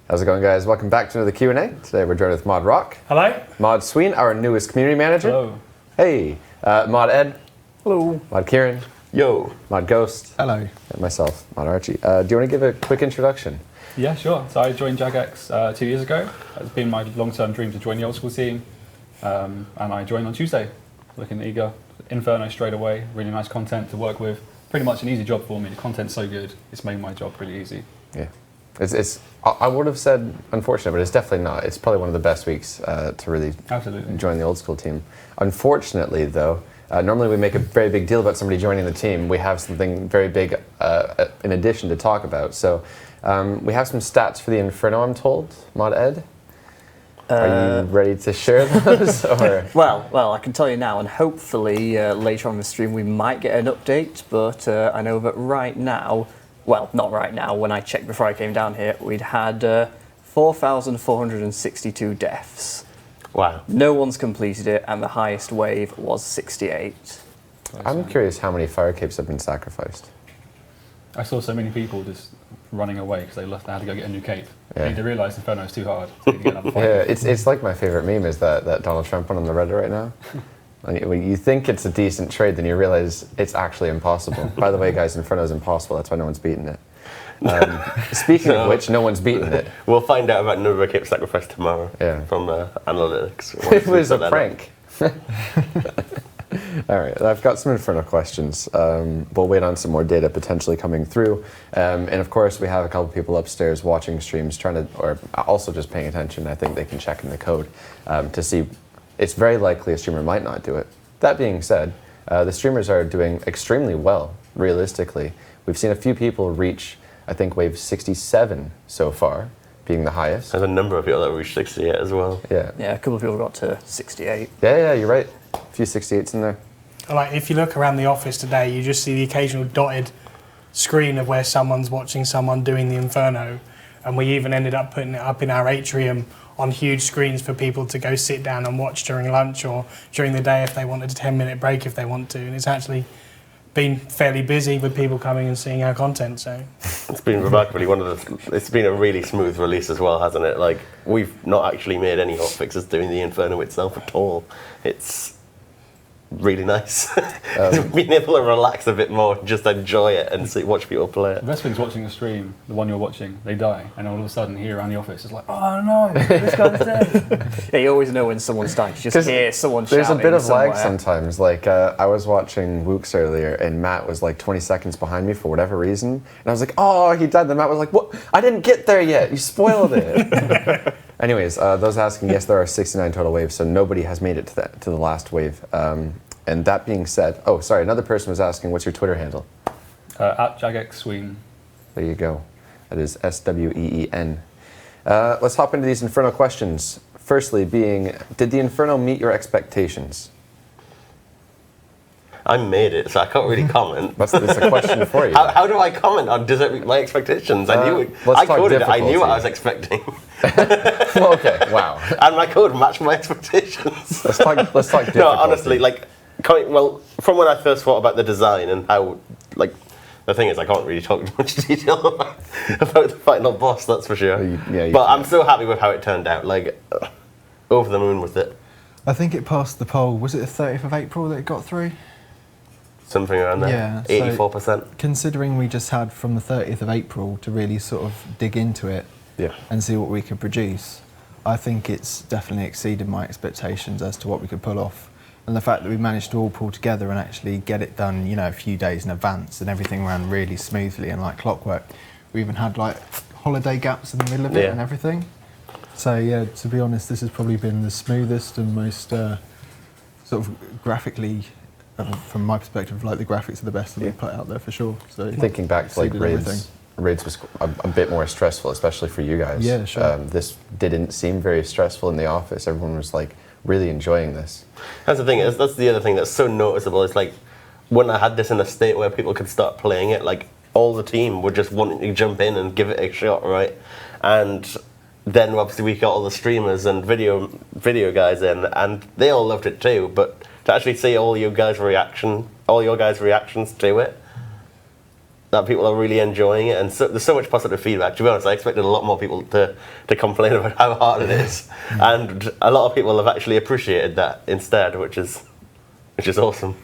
How's it going, guys? Welcome back to another Q&A. Today we're joined with Mod Rock. Hello. Mod Sween, our newest community manager. Hello. Hey. Mod Ed. Hello. Mod Kieran. Yo. Mod Ghost. Hello. And myself, Mod Archie. Do you want to give a quick introduction? Yeah, sure. So I joined Jagex 2 years ago. It's been my long-term dream to join the Old School team. And I joined on Tuesday. Looking eager. Inferno straight away. Really nice content to work with. Pretty much an easy job for me. The content's so good. It's made my job really easy. Yeah. I would have said unfortunate, but it's definitely not. It's probably one of the best weeks to really join the Old School team. Unfortunately, though, normally we make a very big deal about somebody joining the team. We have something very big in addition to talk about. So we have some stats for the Inferno, I'm told. Mod Ed? Are you ready to share those? Or? Well, I can tell you now, and hopefully later on in the stream we might get an update, but I know that right now, well, not right now, when I checked before I came down here, we'd had 4,462 deaths. Wow. No one's completed it, and the highest wave was 68. I'm curious how many fire capes have been sacrificed. I saw so many people just running away because they had to go get a new cape. Yeah. They realised Inferno is too hard. So they need to get another fire Yeah, cape. it's like my favorite meme is that Donald Trump one on the Reddit right now. When you think it's a decent trade, then you realize it's actually impossible. By the way, guys, Inferno is impossible. That's why no one's beaten it. Speaking of which, no one's beaten it. We'll find out about number of cape sacrifice tomorrow from analytics. It was a prank. All right, I've got some Inferno questions. We'll wait on some more data potentially coming through. And of course, we have a couple people upstairs watching streams, or also just paying attention. I think they can check in the code to see. It's very likely a streamer might not do it. That being said, the streamers are doing extremely well, realistically. We've seen a few people reach, I think, wave 67 so far, being the highest. There's a number of people that reached 68 as well. Yeah, a couple of people got to 68. Yeah, you're right. A few 68s in there. Like, if you look around the office today, you just see the occasional dotted screen of where someone's watching someone doing the Inferno. And we even ended up putting it up in our atrium on huge screens for people to go sit down and watch during lunch or during the day if they wanted a 10-minute break if they want to. And it's actually been fairly busy with people coming and seeing our content. So it's been remarkably it's been a really smooth release as well, hasn't it? Like, we've not actually made any hotfixes doing the Inferno itself at all. It's really nice. Being able to relax a bit more, just enjoy it and watch people play it. The best thing's watching a stream, the one you're watching, they die, and all of a sudden here around the office it's like, oh no, this guy's dead. Yeah, you always know when someone's dying. You just hear someone shouting. There's a bit of somewhere. lag sometimes. Like, I was watching Wooks earlier, and Matt was like 20 seconds behind me for whatever reason. And I was like, oh, he died. Then Matt was like, what? I didn't get there yet. You spoiled it. Anyways, those asking, yes, there are 69 total waves, so nobody has made it to the last wave. And that being said, oh, sorry, another person was asking, what's your Twitter handle? At Jagex Sween. There you go. That is SWEEN. Let's hop into these Inferno questions. Firstly being, did the Inferno meet your expectations? I made it, so I can't really comment. That's a question for you. How do I comment on does it meet my expectations? I knew I coded it. I knew what I was expecting. Well, okay, wow. And my code matched my expectations. Let's talk difficulty. No, honestly, from when I first thought about the design and how, the thing is, I can't really talk in much detail about the final boss, that's for sure. But I'm so happy with how it turned out. Over the moon with it. I think it passed the poll. Was it the 30th of April that it got through? Something around there. Yeah. 84%. So considering we just had from the 30th of April to really sort of dig into it and see what we could produce, I think it's definitely exceeded my expectations as to what we could pull off. And the fact that we managed to all pull together and actually get it done, a few days in advance, and everything ran really smoothly and like clockwork. We even had holiday gaps in the middle of it and everything. So yeah, to be honest, this has probably been the smoothest and most sort of graphically, from my perspective, the graphics are the best that we've put out there for sure. So thinking back to raids was a bit more stressful, especially for you guys. Yeah, sure. This didn't seem very stressful in the office. Everyone was really enjoying this. That's the thing. That's the other thing that's so noticeable. It's when I had this in a state where people could start playing it, all the team were just wanting to jump in and give it a shot, right? And then obviously we got all the streamers and video guys in, and they all loved it too. But to actually see all your guys' reactions to it, that people are really enjoying it, and so, there's so much positive feedback. To be honest, I expected a lot more people to complain about how hard it is, and a lot of people have actually appreciated that instead, which is awesome.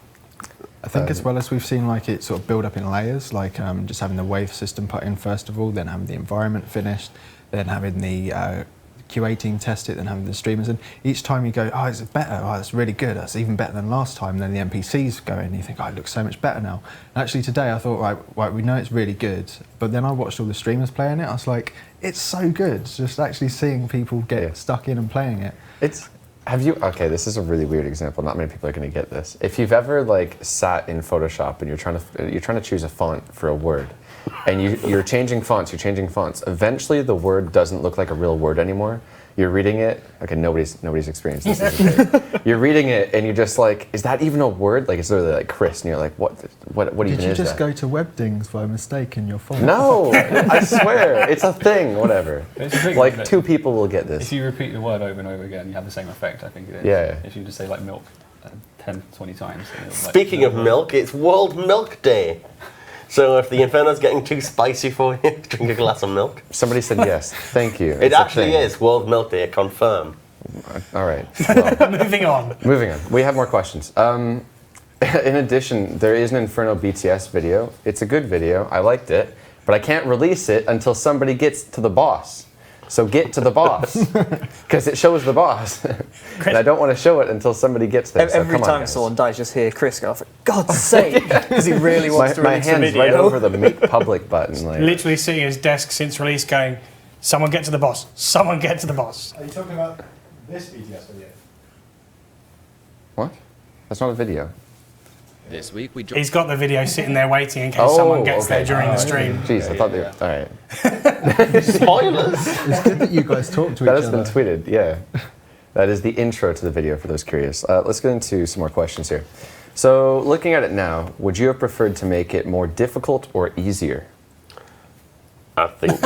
I think as well as we've seen like it sort of build up in layers, like just having the wave system put in first of all, then having the environment finished, then having the QA team test it, then having the streamers, and each time you go, oh, it's better, oh, it's really good, that's even better than last time, then the NPCs go in and you think, oh, it looks so much better now. And actually today I thought, right, we know it's really good, but then I watched all the streamers playing it, I was like, it's so good, just actually seeing people get stuck in and playing it. Okay, this is a really weird example. Not many people are going to get this. If you've ever like sat in Photoshop and you're trying to choose a font for a word, and you're changing fonts, eventually the word doesn't look like a real word anymore. You're reading it. Okay, nobody's experienced this. You're reading it and you're just like, is that even a word? Like it's literally like Chris, and you're like, what even is that? Did you just go to Webdings by mistake in your font? No, I swear, it's a thing. Whatever. Like 2 people will get this. If you repeat the word over and over again, you have the same effect. I think it is. Yeah. If you just say like milk 10, 20 times. Speaking of milk, it's World Milk Day. So if the Inferno's getting too spicy for you, drink a glass of milk. Somebody said yes. Thank you. It actually is World Milk Day, I confirm. All right. Well, Moving on. we have more questions. In addition, there is an Inferno BTS video. It's a good video. I liked it, but I can't release it until somebody gets to the boss. So get to the boss, because it shows the boss. And I don't want to show it until somebody gets there. Every time someone dies, just hear Chris go, for God's sake, because he really wants to release the hand's video. right over the make public button. Like. Literally sitting at his desk since release going, someone get to the boss, someone get to the boss. Are you talking about this BTS video? What? That's not a video. This week we He's got the video sitting there waiting in case someone gets there during the stream. Jeez, I thought they were... All right. Spoilers! It's good that you guys talk to each That has other. been tweeted, yeah. That is the intro to the video for those curious. Let's get into some more questions here. So, looking at it now, would you have preferred to make it more difficult or easier? I think.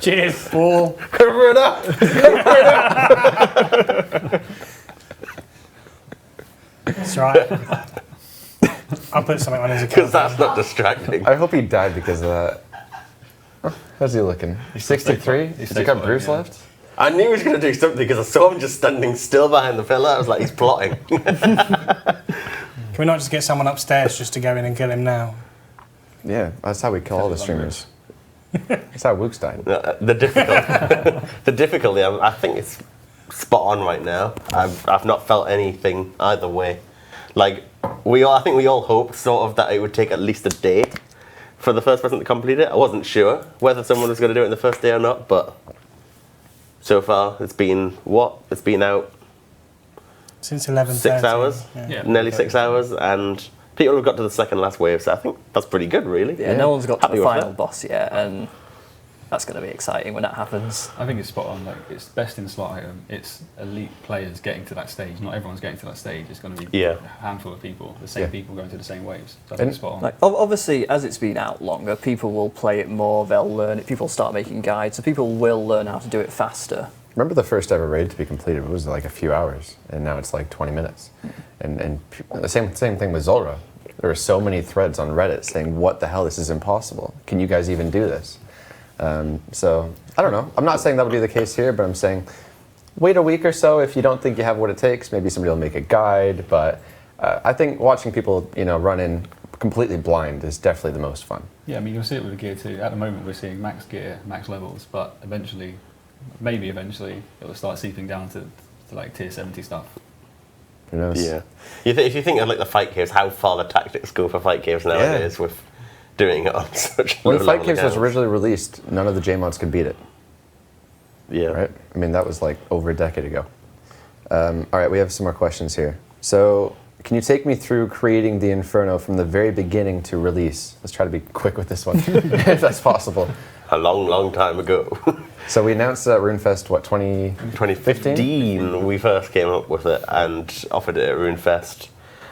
Cheers, Paul. Cover it up! That's right. I'll put something on his account. Because that's not distracting. I hope he died because of that. Oh, how's he looking? 63? Has he got Bruce left? I knew he was going to do something because I saw him just standing still behind the pillar. I was like, he's plotting. Can we not just get someone upstairs just to go in and kill him now? Yeah, that's how we kill all the streamers. That's how Wook's died. The difficulty, I think it's spot on right now. I've not felt anything either way. Like I think we all hoped sort of that it would take at least a day for the first person to complete it. I wasn't sure whether someone was going to do it in the first day or not, but so far it's been out Since 11:30. 6 hours, Yeah. nearly 6 hours, and people have got to the second last wave. So I think that's pretty good, really. Yeah, no one's got to Happy the with final that. boss yet, and that's going to be exciting when that happens. I think it's spot on. Like it's best in slot item. It's elite players getting to that stage. Not everyone's getting to that stage. It's going to be a handful of people. The same people going to the same waves. So I think it's spot on. Like obviously, as it's been out longer, people will play it more. They'll learn it. People start making guides, so people will learn how to do it faster. Remember the first ever raid to be completed? It was like a few hours, and now it's like 20 minutes. And the same thing with Zulrah. There are so many threads on Reddit saying, "What the hell? This is impossible. Can you guys even do this?" So I don't know. I'm not saying that'll be the case here, but I'm saying wait a week or so if you don't think you have what it takes. Maybe somebody will make a guide. But I think watching people, run in completely blind is definitely the most fun. Yeah, I mean you'll see it with the gear too. At the moment we're seeing max gear, max levels, but eventually it will start seeping down to like tier 70 stuff. Who knows? Yeah. If you think of like the fight caves, how far the tactics go for fight caves nowadays with doing it on such When low Fight level Caves was accounts. originally released, none of the JMods could beat it. Yeah. Right? I mean, that was like over a decade ago. All right, we have some more questions here. So, can you take me through creating the Inferno from the very beginning to release? Let's try to be quick with this one, if that's possible. A long, long time ago. So we announced at RuneFest, 2015? We first came up with it and offered it at RuneFest.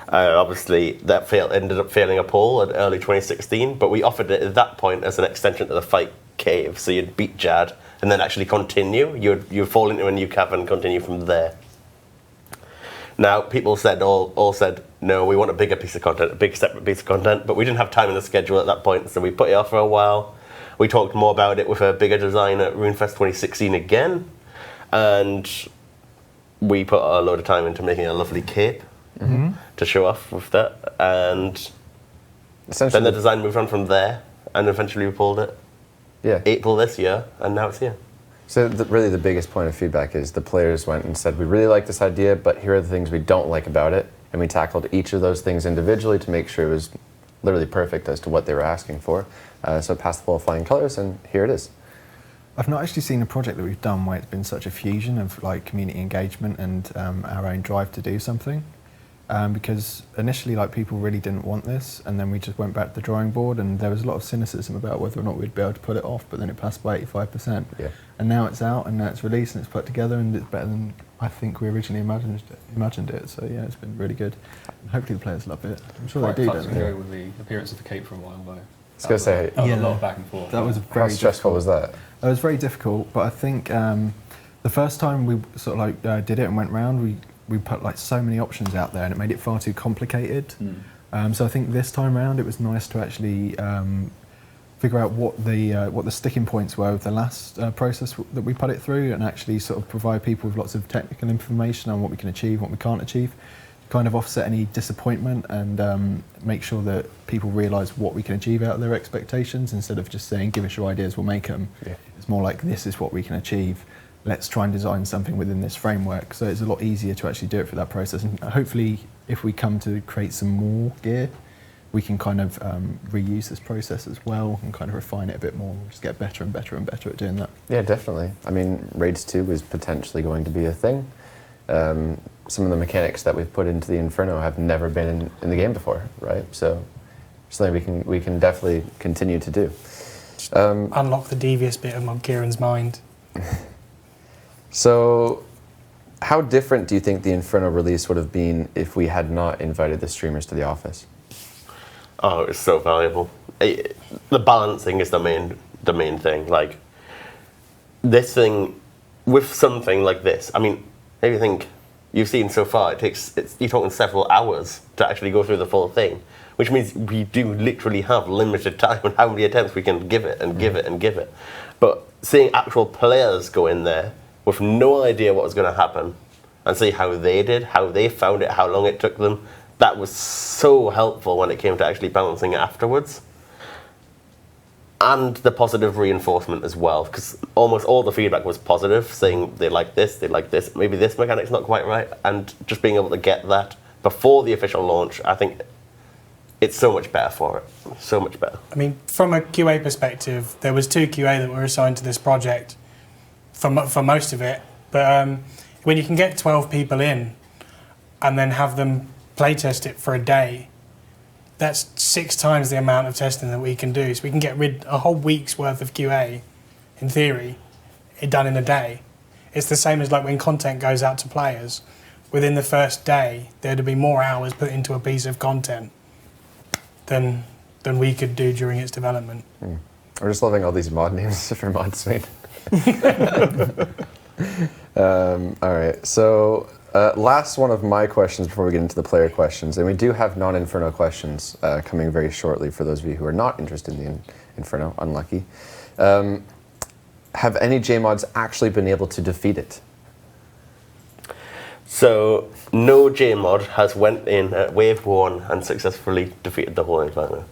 Obviously, that ended up failing a poll in early 2016, but we offered it at that point as an extension to the fight cave. So you'd beat Jad and then actually continue. You'd fall into a new cavern and continue from there. Now, people all said, no, we want a bigger piece of content, a big separate piece of content, but we didn't have time in the schedule at that point, so we put it off for a while. We talked more about it with a bigger design at RuneFest 2016 again, and we put a load of time into making a lovely cape to show off with that, and then the design moved on from there, and eventually we pulled it. Yeah. April this year, and now it's here. So really the biggest point of feedback is the players went and said, we really like this idea, but here are the things we don't like about it. And we tackled each of those things individually to make sure it was literally perfect as to what they were asking for. So it passed the ball flying colours, and here it is. I've not actually seen a project that we've done where it's been such a fusion of like community engagement and our own drive to do something. Because initially, like, people really didn't want this, and then we just went back to the drawing board, and there was a lot of cynicism about whether or not we'd be able to pull it off, but then it passed by 85%. Yeah. And now it's out, and now it's released, and it's put together, and it's better than I think we originally imagined it. So yeah, it's been really good. And hopefully the players love it. I'm sure they do, don't they? Go with the appearance of the cape for a while, though. I was going to say, That was a lot of back and forth. That was how very stressful difficult. was that? It was very difficult, but I think the first time we sort of like did it and went round, we put like so many options out there, and it made it far too complicated. So I think this time round it was nice to actually figure out what the sticking points were of the last process that we put it through, and actually sort of provide people with lots of technical information on what we can achieve, what we can't achieve, kind of offset any disappointment, and make sure that people realise what we can achieve out of their expectations, instead of just saying, give us your ideas, we'll make them. Yeah. It's more like, this is what we can achieve. Let's try and design something within this framework. So it's a lot easier to actually do it for that process. And hopefully, if we come to create some more gear, we can kind of reuse this process as well and kind of refine it a bit more. We'll just get better and better and better at doing that. Yeah, definitely. I mean, Raids 2 is potentially going to be a thing. Some of the mechanics that we've put into the Inferno have never been in the game before, right? So something we can definitely continue to do. Unlock the devious bit of Kieran's mind. So how different do you think the Inferno release would have been if we had not invited the streamers to the office? Oh, it's so valuable. The balancing is the main thing. Like, this thing, with something like this, I mean, everything you've seen so far, you're talking several hours to actually go through the full thing, which means we do literally have limited time on how many attempts we can give it and give it and give it. But seeing actual players go in there with no idea what was going to happen, and see how they did, how they found it, how long it took them, that was so helpful when it came to actually balancing it afterwards. And the positive reinforcement as well, because almost all the feedback was positive, saying they like this, maybe this mechanic's not quite right, and just being able to get that before the official launch, I think it's so much better for it, so much better. I mean, from a QA perspective, there was 2 QA that were assigned to this project for most of it, but when you can get 12 people in and then have them playtest it for a day, that's 6 times the amount of testing that we can do. So we can get rid a whole week's worth of QA, in theory, done in a day. It's the same as like when content goes out to players. Within the first day, there'd be more hours put into a piece of content than we could do during its development. I'm just loving all these mod names for mod Sween. All right, so last one of my questions before we get into the player questions, and we do have non-Inferno questions coming very shortly for those of you who are not interested in the Inferno, unlucky. Have any JMods actually been able to defeat it? So, no JMod has went in at wave 1 and successfully defeated the whole Inferno.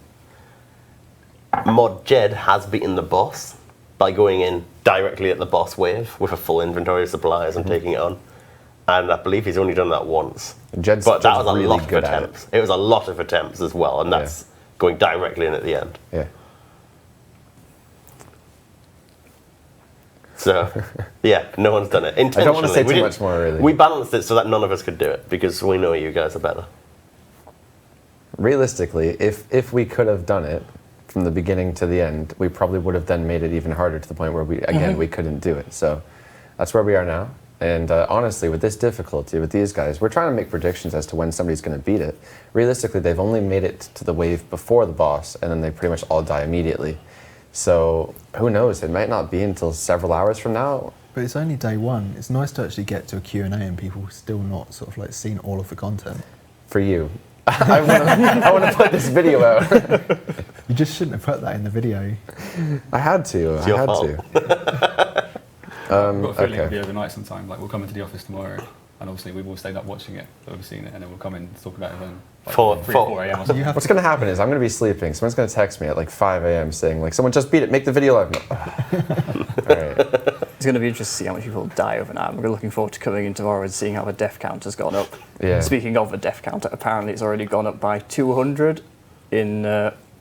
Mod Jed has beaten the boss by going in directly at the boss wave with a full inventory of supplies and taking it on. And I believe he's only done that once. Jed's but that was a really lot of good at attempts. It was a lot of attempts as well, and that's going directly in at the end. Yeah. So, yeah, no one's done it. I don't want to say too much more, really. We balanced it so that none of us could do it, because we know you guys are better. Realistically, if we could have done it from the beginning to the end, we probably would have then made it even harder to the point where we couldn't do it. So that's where we are now. And honestly, with this difficulty, with these guys, we're trying to make predictions as to when somebody's going to beat it. Realistically, they've only made it to the wave before the boss, and then they pretty much all die immediately. So who knows? It might not be until several hours from now. But it's only day 1. It's nice to actually get to a Q&A and people still not sort of like seen all of the content. For you. I want to put this video out. You just shouldn't have put that in the video. I had to. It's I your had fault. to. I've got a feeling okay. it'll be overnight sometime. Like we'll come into the office tomorrow, and obviously we've all stayed up watching it, so we've seen it, and then we'll come in and talk about it then. Like 3 or 4 a.m. or something. What's going to happen is I'm going to be sleeping. Someone's going to text me at like 5 a.m. saying like, "Someone just beat it. Make the video live." No. All right. It's going to be interesting to see how many people die overnight. We're looking forward to coming in tomorrow and seeing how the death count has gone up. Yeah. Speaking of the death count, apparently it's already gone up by 200 in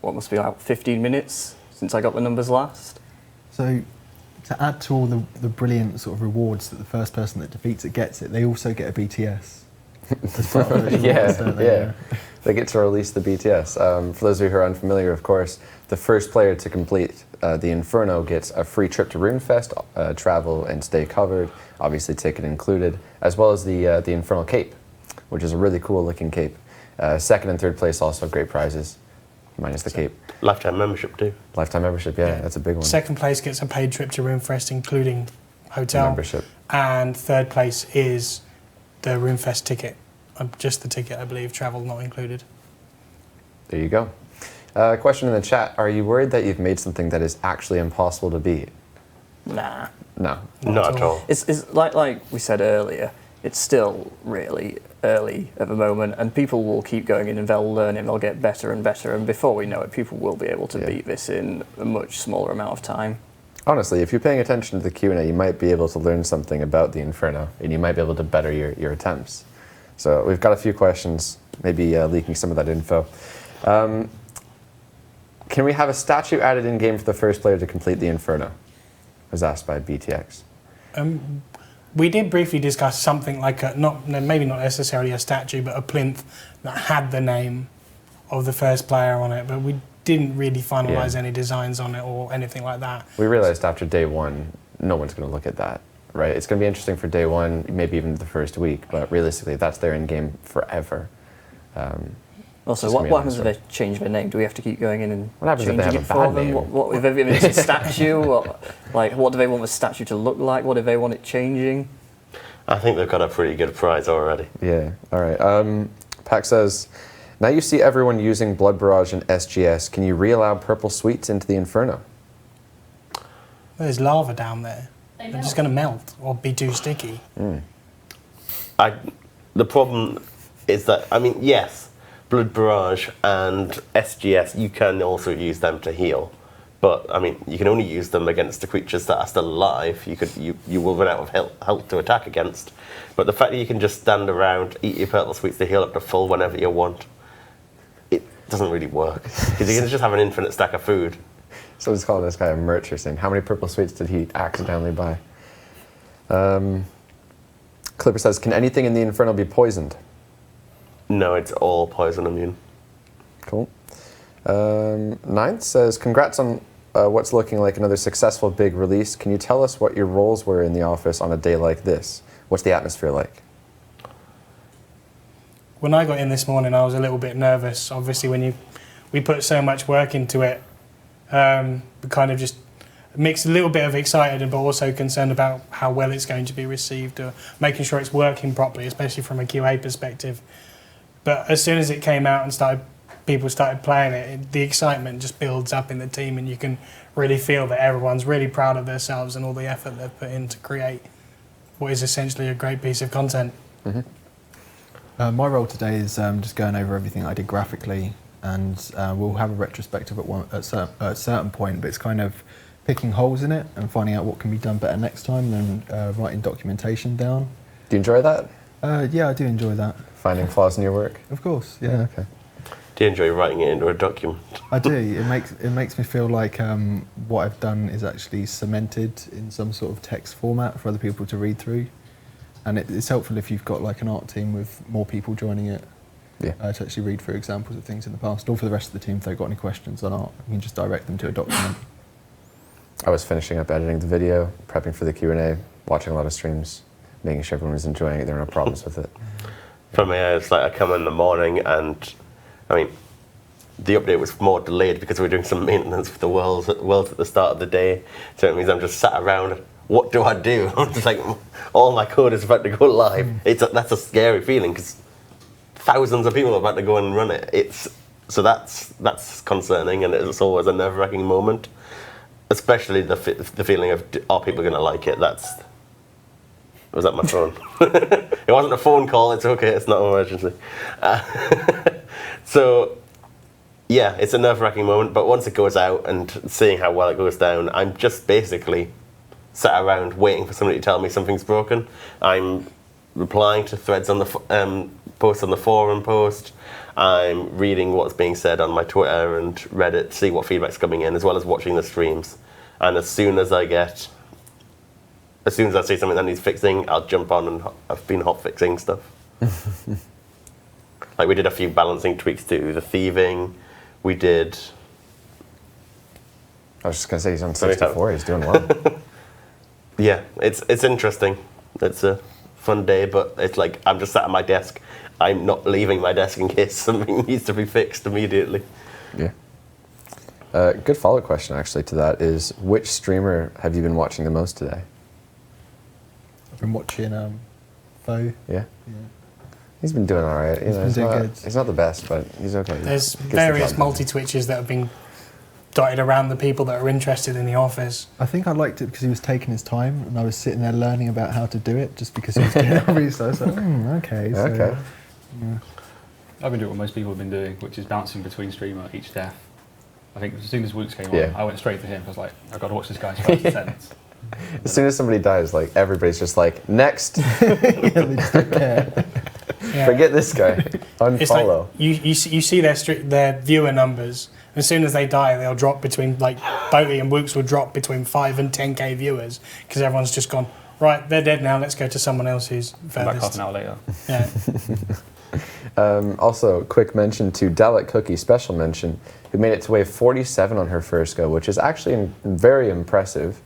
what must be about 15 minutes since I got the numbers last. So, to add to all the brilliant sort of rewards that the first person that defeats it gets it, they also get a BTS. As part of those rewards, don't they? Yeah. They get to release the BTS. For those of you who are unfamiliar, of course, the first player to complete the Inferno gets a free trip to RuneFest, travel and stay covered, obviously ticket included, as well as the Infernal Cape, which is a really cool looking cape. Second and third place also have great prizes, minus the cape. Lifetime membership too. Lifetime membership, yeah, that's a big one. Second place gets a paid trip to RuneFest, including hotel. Membership. And third place is the RuneFest ticket. Just the ticket, I believe, travel not included. There you go. Question in the chat, are you worried that you've made something that is actually impossible to beat? Nah. No. Not at all. It's like we said earlier, it's still really early at the moment, and people will keep going in and they'll learn and they'll get better and better, and before we know it, people will be able to beat this in a much smaller amount of time. Honestly, if you're paying attention to the Q&A, you might be able to learn something about the Inferno, and you might be able to better your attempts. So we've got a few questions, maybe leaking some of that info. Can we have a statue added in-game for the first player to complete the Inferno? Was asked by BTX. We did briefly discuss something like maybe not necessarily a statue, but a plinth that had the name of the first player on it, but we didn't really finalise any designs on it or anything like that. We realised after day one, no one's going to look at that, right? It's going to be interesting for day one, maybe even the first week, but realistically, that's there in-game forever. Also, what happens if they change their name? Do we have to keep going in and What happens if changing they it have a for bad them? name? What if it's a statue? What do they want the statue to look like? What do they want it changing? I think they've got a pretty good prize already. Yeah, all right. Pac says, now you see everyone using Blood Barrage and SGS. Can you re-allow purple sweets into the Inferno? There's lava down there. They're just going to melt or be too sticky. The problem is that, I mean, yes, Blood Barrage and SGS, you can also use them to heal. But, I mean, you can only use them against the creatures that are still alive. You will run out of health to attack against. But the fact that you can just stand around, eat your purple sweets to heal up to full whenever you want, it doesn't really work. Because you can just have an infinite stack of food. Someone's calling this guy a mercher, saying, how many purple sweets did he accidentally buy? Clipper says, can anything in the Inferno be poisoned? No, it's all poison immune. Cool. Ninth says, congrats on what's looking like another successful big release. Can you tell us what your roles were in the office on a day like this? What's the atmosphere like? When I got in this morning, I was a little bit nervous. Obviously, when we put so much work into it, we kind of just mixed a little bit of excited but also concerned about how well it's going to be received, or making sure it's working properly, especially from a QA perspective. But as soon as it came out and people started playing it, the excitement just builds up in the team, and you can really feel that everyone's really proud of themselves and all the effort they've put in to create what is essentially a great piece of content. Mm-hmm. My role today is just going over everything I did graphically, and we'll have a retrospective at a certain point, but it's kind of picking holes in it and finding out what can be done better next time, and writing documentation down. Do you enjoy that? Yeah, I do enjoy that. Finding flaws in your work? Of course, yeah. Okay. Do you enjoy writing it into a document? I do. It makes me feel like what I've done is actually cemented in some sort of text format for other people to read through, and it's helpful if you've got like an art team with more people joining it to actually read through examples of things in the past, or for the rest of the team if they've got any questions on art, you can just direct them to a document. I was finishing up editing the video, prepping for the Q&A, watching a lot of streams, making sure everyone was enjoying it. There were no problems with it. For me, it's like I come in the morning and, I mean, the update was more delayed because we were doing some maintenance for the world at the start of the day. So it means I'm just sat around, what do I do? I'm just like, all my code is about to go live. That's a scary feeling because thousands of people are about to go and run it. So that's concerning, and it's always a nerve-wracking moment, especially the feeling of, are people going to like it? Was that my phone? It wasn't a phone call. It's okay. It's not an emergency. So, yeah, it's a nerve-wracking moment. But once it goes out and seeing how well it goes down, I'm just basically sat around waiting for somebody to tell me something's broken. I'm replying to threads on the posts on the forum post. I'm reading what's being said on my Twitter and Reddit to see what feedback's coming in, as well as watching the streams. And as soon as I see something that needs fixing, I'll jump on, and I've been hot fixing stuff. Like, we did a few balancing tweaks to the Thieving. We did... I was just going to say, he's on 64, he's doing well. Yeah, it's interesting. It's a fun day, but it's like, I'm just sat at my desk. I'm not leaving my desk in case something needs to be fixed immediately. Yeah. Good follow-up question, actually, to that is, which streamer have you been watching the most today? I've been watching Foe. Yeah? He's been doing all right. He's been doing good. He's not the best, but he's okay. There's various multi-twitches that have been dotted around the people that are interested in the office. I think I liked it because he was taking his time, and I was sitting there learning about how to do it just because he was doing it every so I was like, okay. So, Okay. Yeah. I've been doing what most people have been doing, which is bouncing between streamer each death. I think as soon as Wooks came on, I went straight to him. I was like, I've got to watch this guy's first sentence. As soon as somebody dies, like, everybody's just like, next. Yeah, they just don't care. Yeah. Forget this guy. It's like Unfollow. you see their viewer numbers. As soon as they die, they'll drop between, like, Boaty and Wooks will drop between 5 and 10k viewers because everyone's just gone, right, they're dead now, let's go to someone else who's Come back half furthest. an hour later. Yeah. Also, quick mention to Dalek Cookie, special mention, who made it to wave 47 on her first go, which is actually very impressive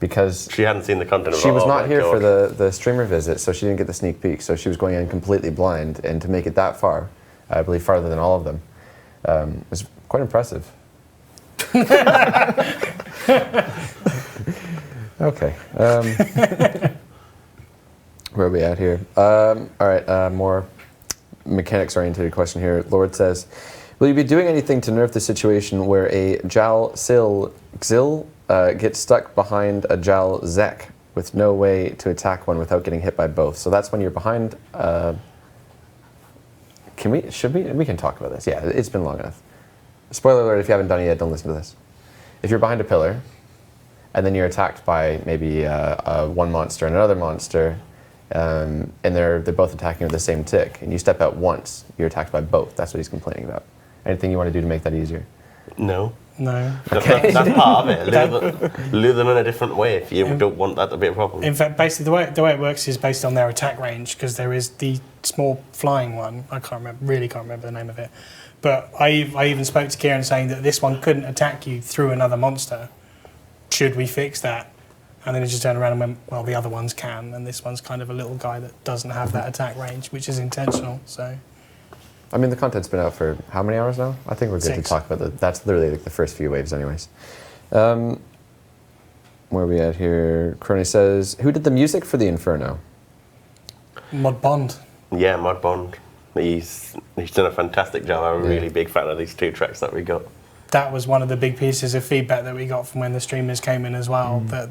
because She hadn't seen the content of she it. was Oh not my here God. for the streamer visit, so she didn't get the sneak peek. So she was going in completely blind, and to make it that far, I believe farther than all of them, was quite impressive. Okay. Where are we at here? All right, more mechanics-oriented question here. Lord says, will you be doing anything to nerf the situation where a Jal Xil gets stuck behind a Jal Zek with no way to attack one without getting hit by both? So that's when you're behind... we can talk about this. Yeah, it's been long enough. Spoiler alert, if you haven't done it yet, don't listen to this. If you're behind a pillar, and then you're attacked by maybe one monster and another monster, and they're both attacking with the same tick, and you step out once, you're attacked by both. That's what he's complaining about. Anything you want to do to make that easier? No. No. That's part of it. Lure them in a different way if you don't want that to be a problem. In fact, basically, the way it works is based on their attack range, because there is the small flying one. I really can't remember the name of it. But I even spoke to Kieran saying that this one couldn't attack you through another monster. Should we fix that? And then he just turned around and went, well, the other ones can, and this one's kind of a little guy that doesn't have that attack range, which is intentional. So, I mean, the content's been out for how many hours now? I think we're good 6. to talk about that's literally like the first few waves anyways. Where are we at here? Crony says, who did the music for the Inferno? Mod Bond. Yeah, Mod Bond. He's done a fantastic job. I'm a really big fan of these 2 tracks that we got. That was one of the big pieces of feedback that we got from when the streamers came in as well, that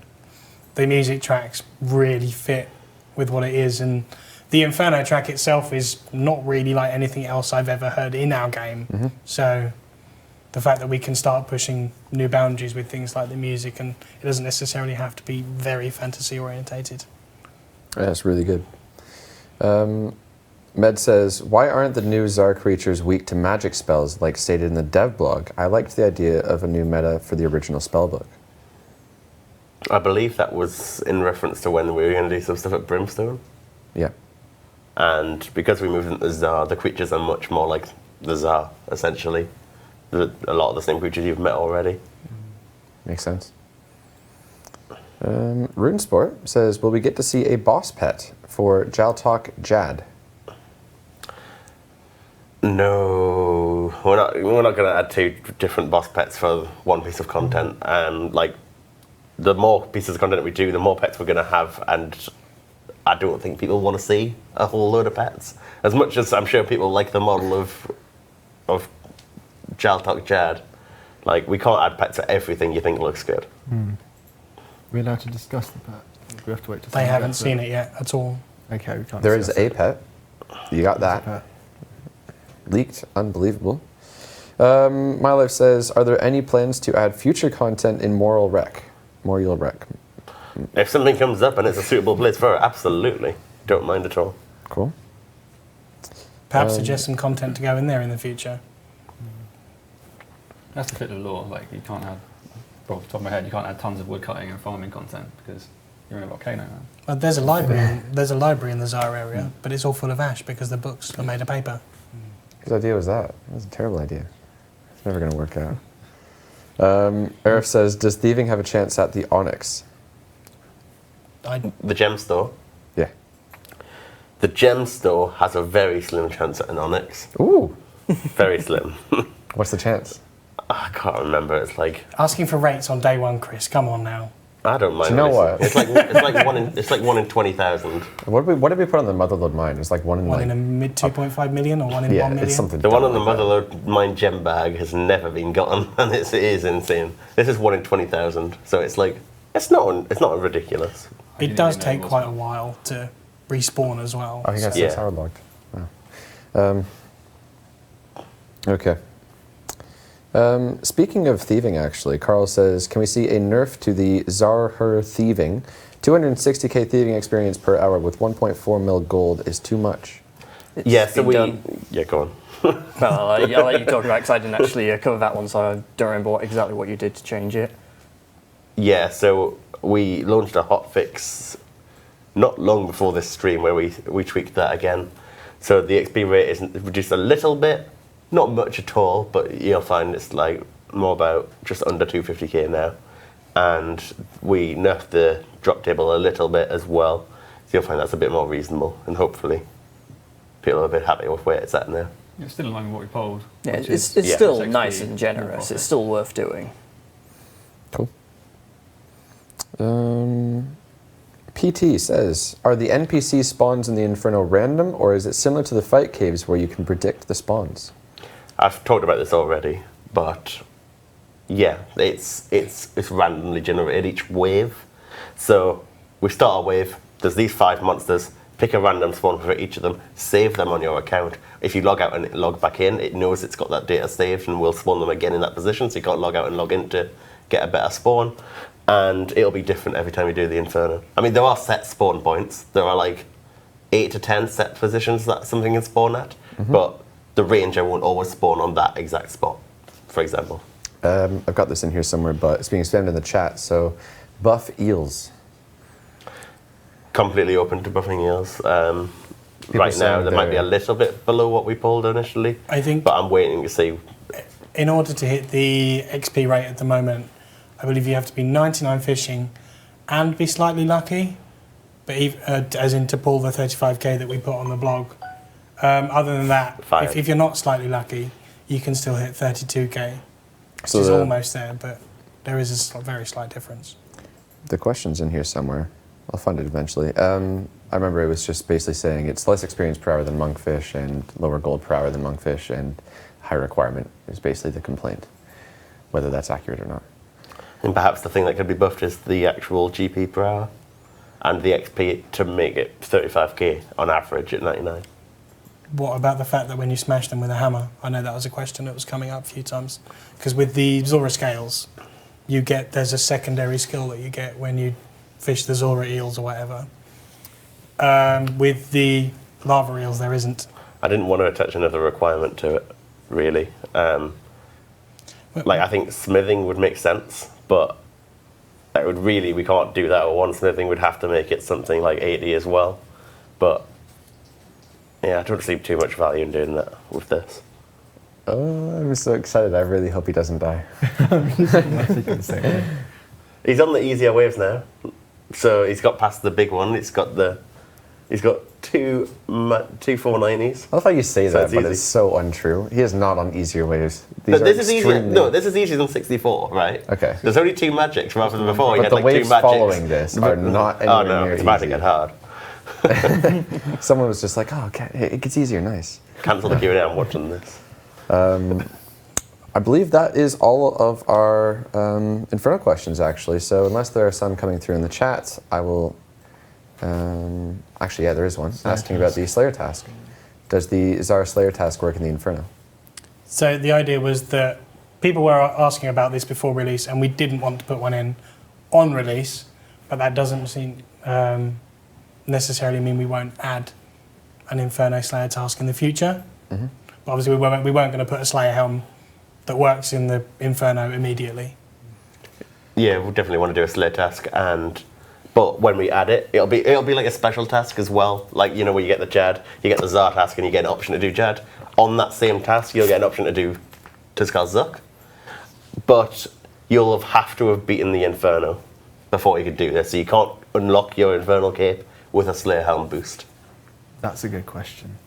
the music tracks really fit with what it is, and the Inferno track itself is not really like anything else I've ever heard in our game. So the fact that we can start pushing new boundaries with things like the music, and it doesn't necessarily have to be very fantasy orientated. Yeah, that's really good. Med says, why aren't the new Zar creatures weak to magic spells like stated in the dev blog? I liked the idea of a new meta for the original spellbook. I believe that was in reference to when we were going to do some stuff at Brimstone. Yeah. And because we moved into Zar, the creatures are much more like the Zar, essentially. A lot of the same creatures you've met already. Makes sense. Runesport says, will we get to see a boss pet for Jaltalk Jad? No, we're not going to add 2 different boss pets for one piece of content. And like, the more pieces of content we do, the more pets we're going to have, and I don't think people want to see a whole load of pets. As much as I'm sure people like the model of Jaltok Jad, like, we can't add pets to everything you think looks good. We're allowed to discuss the pet. We have to wait to see. They haven't seen it yet at all. Okay, we can't. There is discuss a pet. You got There's a that. pet. Leaked. Unbelievable. My Life says, are there any plans to add future content in Moral Rec? If something comes up and it's a suitable place for it, absolutely. Don't mind at all. Cool. Perhaps suggest some content to go in there in the future. That's to fit the law. Like, you can't add, well, off the top of my head, you can't add tons of wood cutting and farming content because you're in a volcano now. Well, there's a library. There's a library in the Zara area, but it's all full of ash because the books are made of paper. Whose idea was that? That was a terrible idea. It's never going to work out. Arif says, does Thieving have a chance at the Onyx? The gem store. Yeah. The gem store has a very slim chance at an Onyx. Ooh. Very slim. What's the chance? I can't remember. It's like, Asking for rates on day one, Chris. Come on now. I don't mind. Do you know what? It's like one in 20,000. What did we put on the Motherlode mine? It was like one in One like... in a mid 2.5 million or one in 1 million? it's something. The one on the dumb like that. Motherlode mine gem bag has never been gotten, and it is insane. This is 1 in 20,000, so it's like it's not ridiculous. It does take quite a while to respawn as well. I think that's Yeah. 6 hour logged. Wow. Okay. Speaking of thieving, actually, Carl says, can we see a nerf to the Zarher Thieving? 260k thieving experience per hour with 1.4 mil gold is too much. Yeah, so been done. Yeah, go on. Well, I'll let you talk about it because I didn't actually cover that one, so I don't remember exactly what you did to change it. Yeah, so we launched a hotfix not long before this stream where we tweaked that again. So the XP rate is reduced a little bit, not much at all, but you'll find it's like more about just under 250k now. And we nerfed the drop table a little bit as well, so you'll find that's a bit more reasonable, and hopefully people are a bit happy with where it's at now. It's still in line with what we polled. Yeah, which it's is- still XP, nice and more generous. profit. It's still worth doing. Cool. PT says, are the NPC spawns in the Inferno random, or is it similar to the fight caves where you can predict the spawns? I've talked about this already, but yeah, it's randomly generated each wave. So we start a wave, there's these 5 monsters, pick a random spawn for each of them, save them on your account. If you log out and log back in, it knows it's got that data saved and will spawn them again in that position, so you can't log out and log in to get a better spawn. And it'll be different every time you do the Inferno. I mean, there are set spawn points. There are like 8 to 10 set positions that something can spawn at, but the ranger won't always spawn on that exact spot, for example. I've got this in here somewhere, but it's being spammed in the chat. So, buff eels. Completely open to buffing eels. Right now, saying they might be a they're- little bit below what we pulled initially, I think but I'm waiting to see. in order to hit the XP rate at the moment, I believe you have to be 99 fishing and be slightly lucky, but as in to pull the 35k that we put on the blog. Other than that, if you're not slightly lucky, you can still hit 32k, which is almost there, but there is a very slight difference. The question's in here somewhere. I'll find it eventually. I remember it was just basically saying it's less experience per hour than monkfish and lower gold per hour than monkfish and high requirement is basically the complaint, whether that's accurate or not. And perhaps the thing that could be buffed is the actual GP per hour and the XP to make it 35k on average at 99. What about the fact that when you smash them with a hammer? I know that was a question that was coming up a few times. Because with the Zora scales, there's a secondary skill that you get when you fish the Zora eels or whatever. With the lava eels, there isn't. I didn't want to attach another requirement to it, really. I think smithing would make sense, but we can't do that with one smithing. We'd have to make it something like 80 as well. But yeah, I don't see too much value in doing that with this. Oh, I'm so excited. I really hope he doesn't die. He's on the easier waves now, so he's got past the big one. He's got two 490s. I love how you say So that, it's but easy. it's so untrue. He is not on easier waves. No, These are this is easier. extremely- No, this is easier than 64, right? Okay. There's only 2 magics rather than before. But you had the like waves 2 magics. following this are not Oh anywhere no, near it's about to easy. get hard. Someone was just like, oh, okay, it gets easier, nice. Cancel the Q&A, I'm watching this. I believe that is all of our Inferno questions, actually. So unless there are some coming through in the chat, I will... actually, yeah, there is one asking about the Slayer task. Does the Zara Slayer task work in the Inferno? So the idea was that people were asking about this before release, and we didn't want to put one in on release, but that doesn't seem necessarily mean we won't add an Inferno Slayer task in the future. Mm-hmm. But obviously we weren't going to put a Slayer helm that works in the Inferno immediately. Yeah, we'll definitely want to do a Slayer task, but when we add it, it'll be like a special task as well. Like, you know, where you get the Jad, you get the Zar task, and you get an option to do Jad. On that same task, you'll get an option to do Tizkar Zuk. But you'll have to have beaten the Inferno before you could do this. So you can't unlock your Infernal Cape with a Slayer helm boost. That's a good question.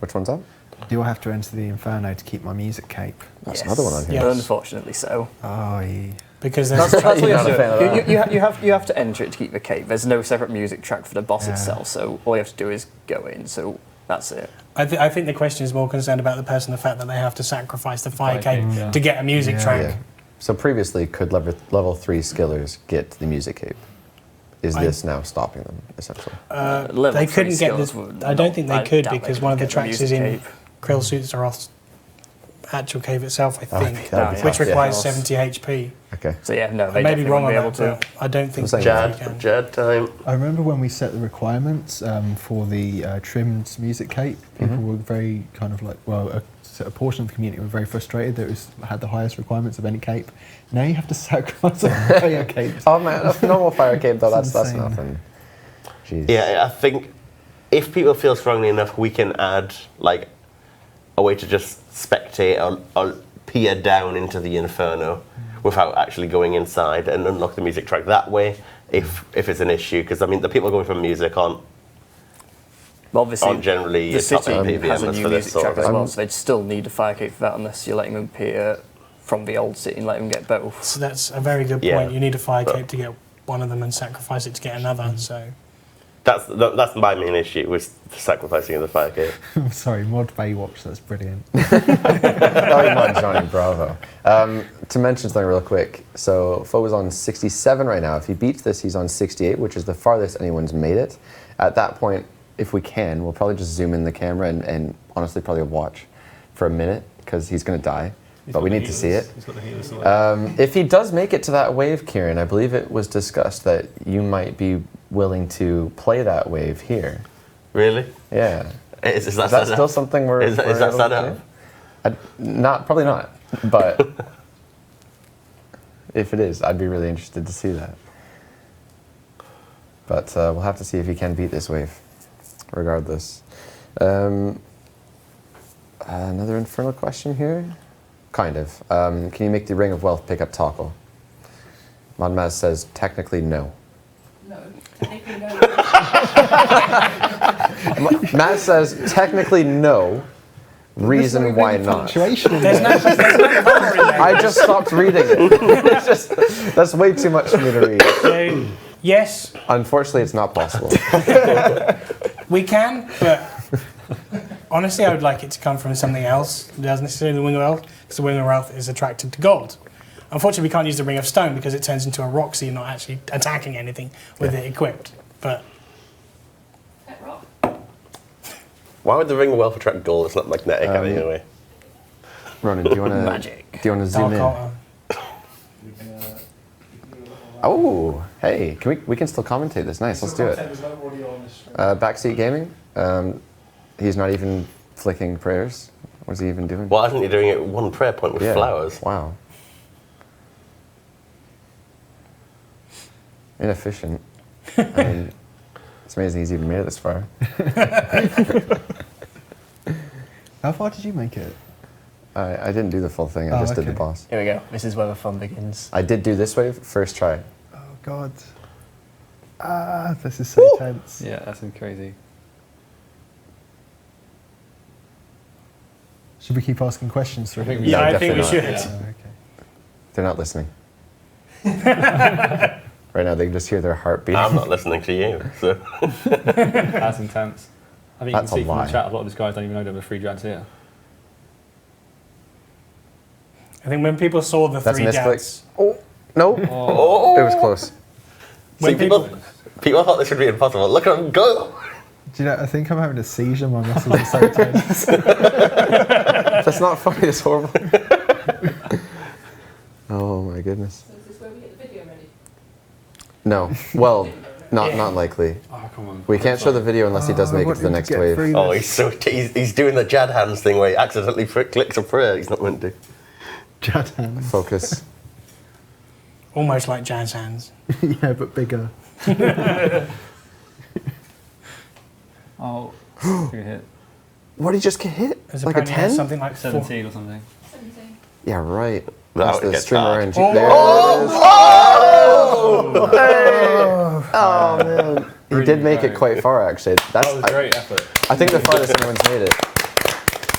Which one's that? Do I have to enter the Inferno to keep my music cape? That's another one on here. Yes. Unfortunately so. Oh, yeah. Because That's there's what you You're not a have fan of to that. do. You have to enter it to keep the cape. There's no separate music track for the boss Yeah. itself, so all you have to do is go in, so that's it. I think the question is more concerned about the fact that they have to sacrifice the fire Fire cape cape, yeah. to get a music track. Yeah. So previously, could level 3 skillers get the music cape? Is this now stopping them, essentially? Level They 3 couldn't get skills this. would I don't think they I could doubt they because could one of the get tracks is music in cape. Krill Suits are off actual cave itself, I think, that'd be which tough, yeah. requires 70 HP. Okay. So yeah, no, I they may be definitely wrong won't on be able that, to. but I don't think So they can. Jad time. I remember when we set the requirements for the trimmed music cape, people were very kind of like, a portion of the community were very frustrated that it had the highest requirements of any cape. Now you have to sacrifice a fire cape. Oh man, a normal fire cape though, that's insane. nothing. Jeez. Yeah, I think if people feel strongly enough, we can add like a way to just spectate or peer down into the Inferno without actually going inside and unlock the music track that way. If it's an issue, because I mean the people going from music aren't Obviously, generally the top city end has a PVMers new for this music sort track of as thing. well, so they'd still need a fire cape for that unless you're letting them peer from the old city and let them get both. So that's a very good Yeah, point. You need a fire but- cape to get one of them and sacrifice it to get another. So That's my main issue was the sacrificing of the fire cape. I'm sorry, Mod Baywatch, that's brilliant. Oh, you might Johnny Bravo. To mention something real quick, so Foe is on 67 right now. If he beats this, he's on 68, which is the farthest anyone's made it. At that point, if we can, we'll probably just zoom in the camera and honestly probably watch for a minute because he's going to die. But we need to see it. He's got the healers away. If he does make it to that wave, Kieran, I believe it was discussed that you might be willing to play that wave here. Really? Yeah. Is Is that still something we're... Is that we're able set to up? do? Probably not, but if it is, I'd be really interested to see that. But we'll have to see if he can beat this wave, regardless. Another Infernal question here? Kind of. Can you make the Ring of Wealth pick up Toggle? Monmaz says, technically no. No, technically no. Maz says, technically no. Reason why not? there's no colour in there. I just stopped reading it. That's way too much for me to read. So, yes, Unfortunately, it's not possible. we can, but honestly, I would like it to come from something else. It doesn't necessarily the Wing of Wealth, because the Wing of Wealth is attracted to gold. Unfortunately, we can't use the Ring of Stone because it turns into a rock, so you're not actually attacking anything with it equipped. But That rock. Why would the Ring of Wealth attract gold? It's not magnetic anyway. Ronan, do you want to Magic. Do you want to zoom Dark in? Altar. Oh, hey, we can still commentate this. Nice, let's do it. There's no audio on this stream. Backseat Gaming. He's not even flicking prayers. What's he even doing? Why isn't he doing it with one prayer point with Yeah, flowers? Wow. Inefficient. I mean, it's amazing he's even made it this far. How far did you make it? I didn't do the full thing. I Oh, just did the okay. boss. Here we go. This is where the fun begins. I did do this wave first try. Oh, God. This is so tense. Yeah, that's crazy. Should we keep asking questions through? I think here? we Yeah, No, I think we definitely should. not. Oh, okay. They're not listening. Right now, they can just hear their heart beating. I'm not listening to you. So. That's intense. I think That's you a can see from lie. the chat, a lot of these guys don't even know there were 3 Jads here. I think when people saw the That's 3 misclick. Jads, Oh, no. Oh! It was close. when See, people thought this would be impossible. Look at him go! Do you know, I think I'm having a seizure. My muscles are so tense. That's not funny. It's horrible. Oh my goodness. So is this where we get the video ready? No. Well, not likely. Oh, come on. We can't show the video unless he does make it to the next wave. Oh, he's doing the Jad hands thing where he accidentally clicks a prayer he's not meant to. Jad hands. Focus. almost like jazz hands. Yeah, but bigger. Oh, good hit. What did he just get hit? There's Like a apparently has 10? something like 17 or something. 17. Yeah, right. That That's would the get streamer hard. orange. Oh. There Oh! it is. Oh, man. He Really did make great. it quite far, actually. That's, That was a great effort. I think the farthest anyone's made it.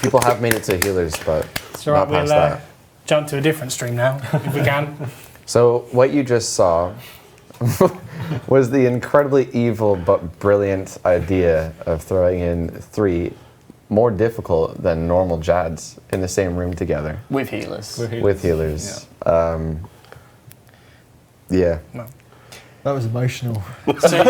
People have made it to healers, but It's all right, not past we'll that. jump to a different stream now, if we can. So what you just saw was the incredibly evil but brilliant idea of throwing in 3 more difficult than normal Jads in the same room together With healers. with healers. Yeah. That was emotional. So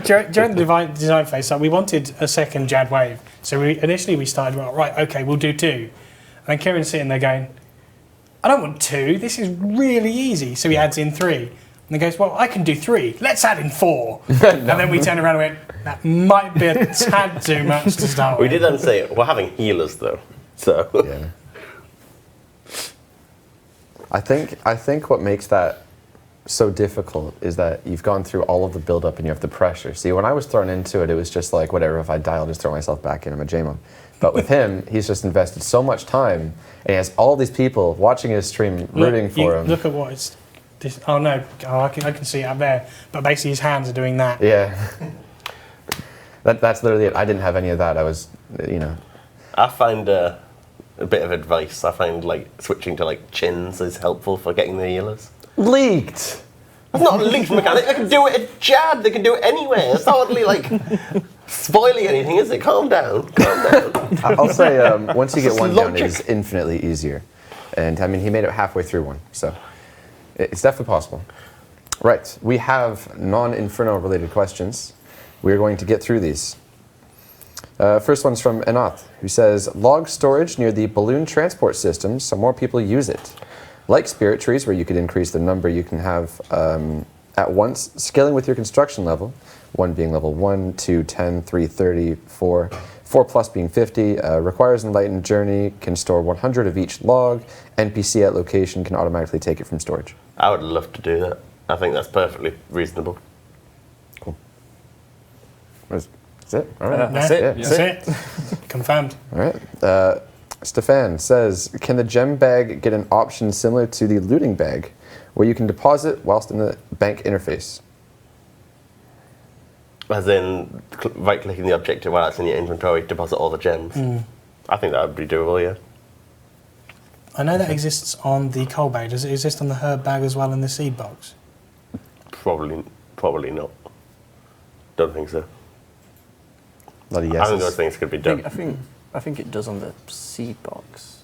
during the design phase, so we wanted a second Jad wave. So initially we started, right, okay, we'll do 2. And then Kieran's sitting there going, I don't want 2, this is really easy. So he adds in 3. And he goes, well, I can do 3, let's add in 4. And then we turned around and went, that might be a tad too much to start We with. did then say we're having healers though, so Yeah. I think what makes that so difficult is that you've gone through all of the build-up and you have the pressure. See, when I was thrown into it, it was just like, whatever, if I die, I'll just throw myself back in, I'm a JMO. But with him, he's just invested so much time, and he has all these people watching his stream, rooting for him. Look at what it's... This, oh no, I can see it up there. But basically his hands are doing that. Yeah. That's literally it. I didn't have any of that. I was, I find a bit of advice. I find like switching to like chins is helpful for getting the healers. leaked. That's not a leaked mechanic. They can do it at Jad. They can do it anywhere. It's not hardly like spoiling anything, is it? Calm down. Calm down. I'll say once you get Just one down, it logic. is infinitely easier. And I mean, he made it halfway through one, so it's definitely possible. Right, we have non-Inferno related questions. We're going to get through these. First one's from Enoth, who says, log storage near the balloon transport system so more people use it. Like spirit trees, where you could increase the number you can have at once, scaling with your construction level, 1 being level 1, 2, 10, 3, 30, 4, 4 plus being 50, requires enlightened journey, can store 100 of each log, NPC at location can automatically take it from storage. I would love to do that. I think that's perfectly reasonable. Cool. That's it? All right. That's it. That's it. Confirmed. All right. Stefan says, can the gem bag get an option similar to the looting bag, where you can deposit whilst in the bank interface? As in, right-clicking the objective while it's in your inventory, deposit all the gems. I think that would be doable, yeah. I know that exists on the coal bag. Does it exist on the herb bag as well in the seed box? Probably not. Don't think so. A lot of I think yeses. those things could be done. I think it does on the seed box.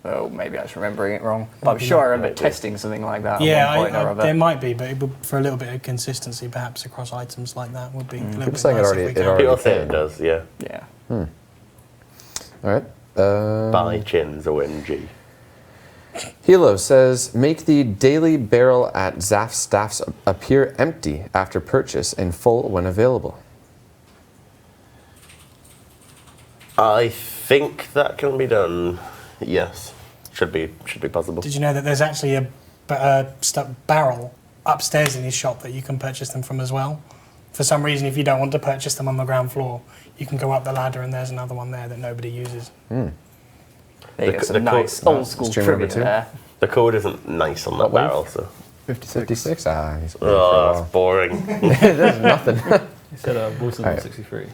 Oh, maybe I was remembering it wrong. But I'm sure I remember Maybe. testing something like that Yeah, at one point or other. there might be, but it would, for a little bit of consistency, perhaps across items like that would be a little People bit saying it nice already- if we it can. already- People say can. it does, yeah. Yeah. All right. Buy chins, OMG. Hilo says, make the daily barrel at Zaf staffs appear empty after purchase and full when available. I think that can be done. Yes, should be possible. Did you know that there's actually a barrel upstairs in his shop that you can purchase them from as well? For some reason, if you don't want to purchase them on the ground floor, you can go up the ladder and there's another one there that nobody uses. There you go, The some nice code- old school stream number trivia 2. there. The code isn't nice on that What wave? barrel, so. 56? Ah, he's playing Oh, for that's boring. There's nothing. He said Wilson All on right. 63.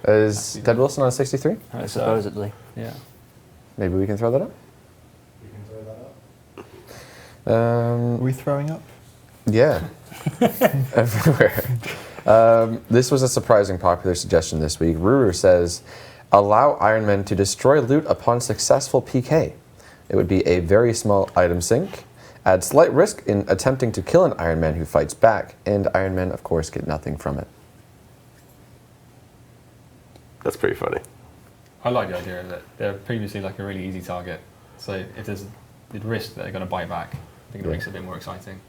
Is Dead Wilson on 63? It's, Supposedly. yeah. Maybe we can throw that up? You can throw that up. Are we throwing up? Yeah, everywhere. This was a surprising popular suggestion this week. Ruru says, allow Iron Men to destroy loot upon successful PK. It would be a very small item sink, add slight risk in attempting to kill an Iron Man who fights back, and Iron Men, of course, get nothing from it. That's pretty funny. I like the idea that they're previously like a really easy target. So if there's the risk that they're going to bite back, I think it makes it a bit more exciting.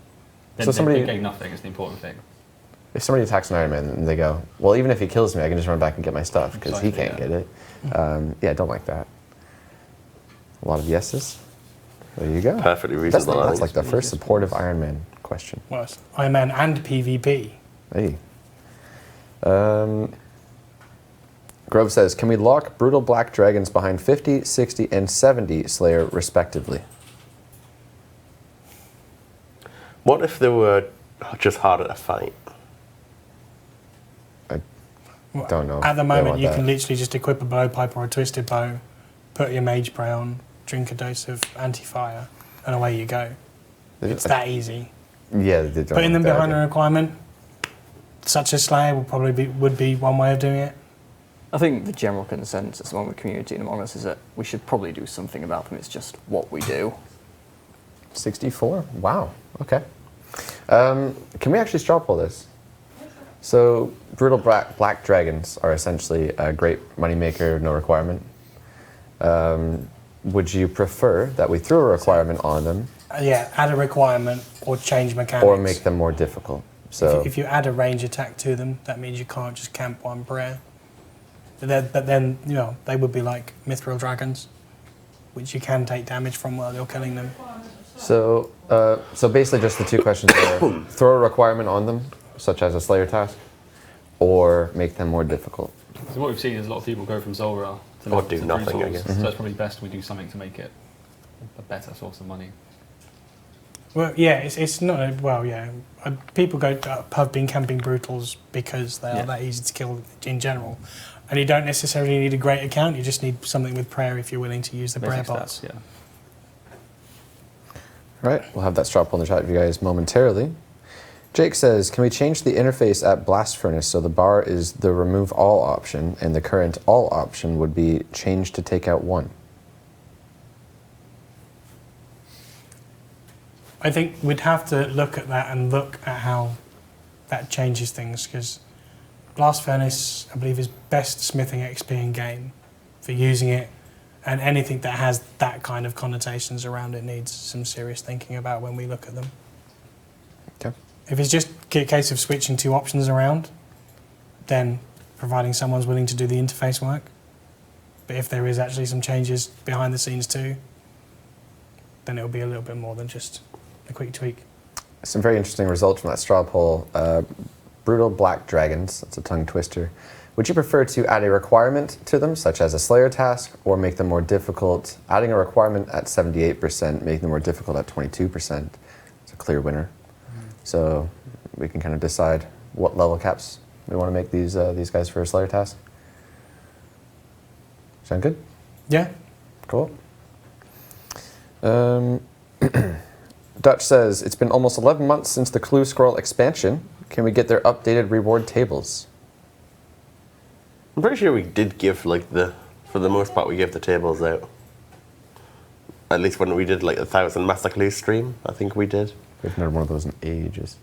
Then So somebody- they gain nothing is the important thing. If somebody attacks an Iron Man and they go, well, even if he kills me, I can just run back and get my stuff because he can't get it. Yeah, I don't like that. A lot of yeses. There you go. Perfectly reasonable. That's like the first supportive Iron Man question. Well, it's Iron Man and PvP. Hey. Grove says, can we lock Brutal Black Dragons behind 50, 60, and 70 Slayer respectively? What if they were just harder to fight? Don't know. At the They moment, want you that. can literally just equip a blowpipe or a twisted bow, put your mage spray on, drink a dose of anti-fire, and away you go. It's that easy. Yeah, they don't Putting them want that, behind yeah. a requirement, would be one way of doing it. I think the general consensus among the community and among us is that we should probably do something about them. It's just what we do. 64? Wow. Okay. Can we actually straw poll this? So, Brutal Black Dragons are essentially a great moneymaker, no requirement. Would you prefer that we throw a requirement on them Yeah, add a requirement or change mechanics. or make them more difficult? So, If you add a range attack to them, that means you can't just camp one prayer. But then, you know, they would be like Mithril Dragons, which you can take damage from while you're killing them. so basically just the two questions are throw a requirement on them, such as a Slayer task, or make them more difficult. So what we've seen is a lot of people go from Zulrah to Or do to nothing, I tools. guess. So it's probably best we do something to make it a better source of money. Well, yeah, it's not. People have been camping brutals because they are that easy to kill in general, and you don't necessarily need a great account. You just need something with prayer if you're willing to use the prayer Basic bots. stats, yeah. Right, we'll have that straw poll in the chat for you guys momentarily. Jake says, can we change the interface at Blast Furnace so the bar is the remove all option and the current all option would be changed to take out one? I think we'd have to look at that and look at how that changes things, because Blast Furnace, I believe, is best smithing XP in game for using it, and anything that has that kind of connotations around it needs some serious thinking about when we look at them. Okay. If it's just a case of switching two options around, then providing someone's willing to do the interface work. But if there is actually some changes behind the scenes too, then it'll be a little bit more than just a quick tweak. Some very interesting results from that straw poll. Brutal Black Dragons, that's a tongue twister. Would you prefer to add a requirement to them, such as a Slayer task, or make them more difficult? Adding a requirement at 78%, making them more difficult at 22%. It's a clear winner. So we can kind of decide what level caps we want to make these guys for a Slayer task. Sound good? Yeah. Cool. Dutch says, it's been almost 11 months since the Clue Scroll expansion. Can we get their updated reward tables? I'm pretty sure we did give for the most part, we gave the tables out. At least when we did like 1,000 Master Clue stream, I think we did. We've never one of those in ages.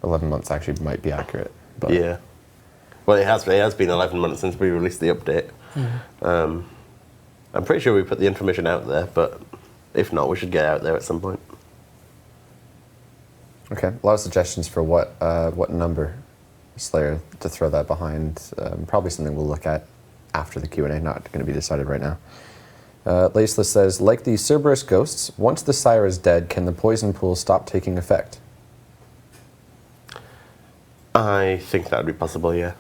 11 months actually might be accurate. But Yeah. Well, it has been 11 months since we released the update. I'm pretty sure we put the information out there, but if not, we should get it out there at some point. Okay, a lot of suggestions for what number Slayer to throw that behind. Probably something we'll look at after the Q&A, not going to be decided right now. Laceless says, like the Cerberus ghosts, once the sire is dead, can the poison pool stop taking effect? I think that would be possible, yeah.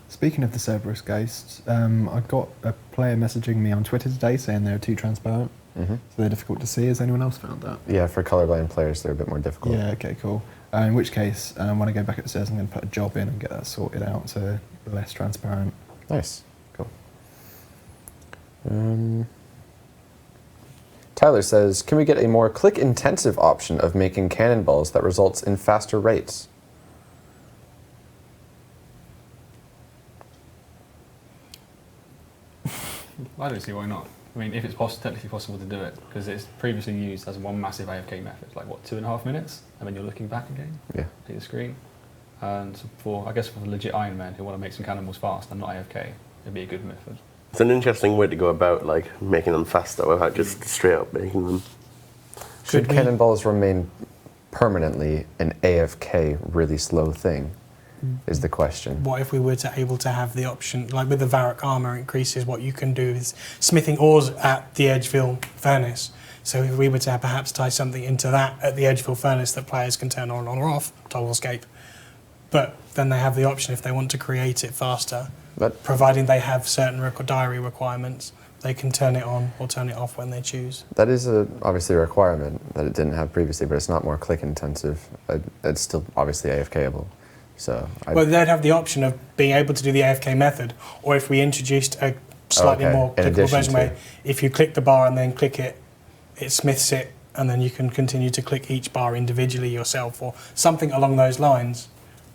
Speaking of the Cerberus ghosts, I got a player messaging me on Twitter today saying they're too transparent, so they're difficult to see. Has anyone else found that? Yeah, for colorblind players, they're a bit more difficult. Yeah, okay, cool. In which case, when I go back upstairs, I'm going to put a job in and get that sorted out so they're less transparent. Nice, cool. Tyler says, can we get a more click-intensive option of making cannonballs that results in faster rates? I don't see why not. I mean, if it's technically possible to do it, because it's previously used as one massive AFK method, like what, 2.5 minutes, and then you're looking back again Yeah. at your screen. And I guess for the legit Iron Men who want to make some cannonballs fast and not AFK, it'd be a good method. It's an interesting way to go about like making them faster without just straight up making them. Should cannonballs remain permanently an AFK really slow thing? Is the question. What if we were able to have the option, like with the Varrock armor, increases what you can do with smithing ores at the Edgefield furnace. So if we were to perhaps tie something into that at the Edgefield furnace that players can turn on or off, toggle escape, but then they have the option if they want to create it faster, providing they have certain diary requirements, they can turn it on or turn it off when they choose. That is obviously a requirement that it didn't have previously, but it's not more click intensive. It's still obviously AFKable. So well, they'd have the option of being able to do the AFK method, or if we introduced a slightly more clickable version where if you click the bar and then click it, it smiths it, and then you can continue to click each bar individually yourself, or something along those lines,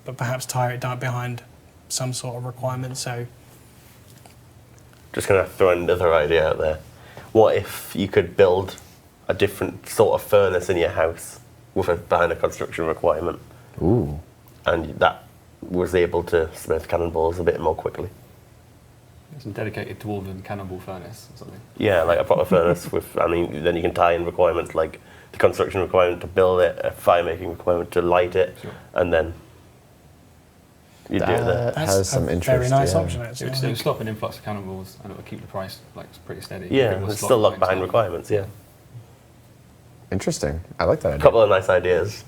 but perhaps tie it down behind some sort of requirement. So, just going to throw another idea out there. What if you could build a different sort of furnace in your house behind a construction requirement? Ooh. And that was able to smith cannonballs a bit more quickly. Some dedicated dwarven cannonball furnace or something. Yeah, like a proper furnace with, I mean, then you can tie in requirements like the construction requirement to build it, a fire making requirement to light it, and then you do that. That's has some a interest. very nice option, actually. It would stop an influx of cannonballs and it would keep the price pretty steady. Yeah, it's still locked behind requirements, yeah. Interesting. I like that idea. A couple of nice ideas.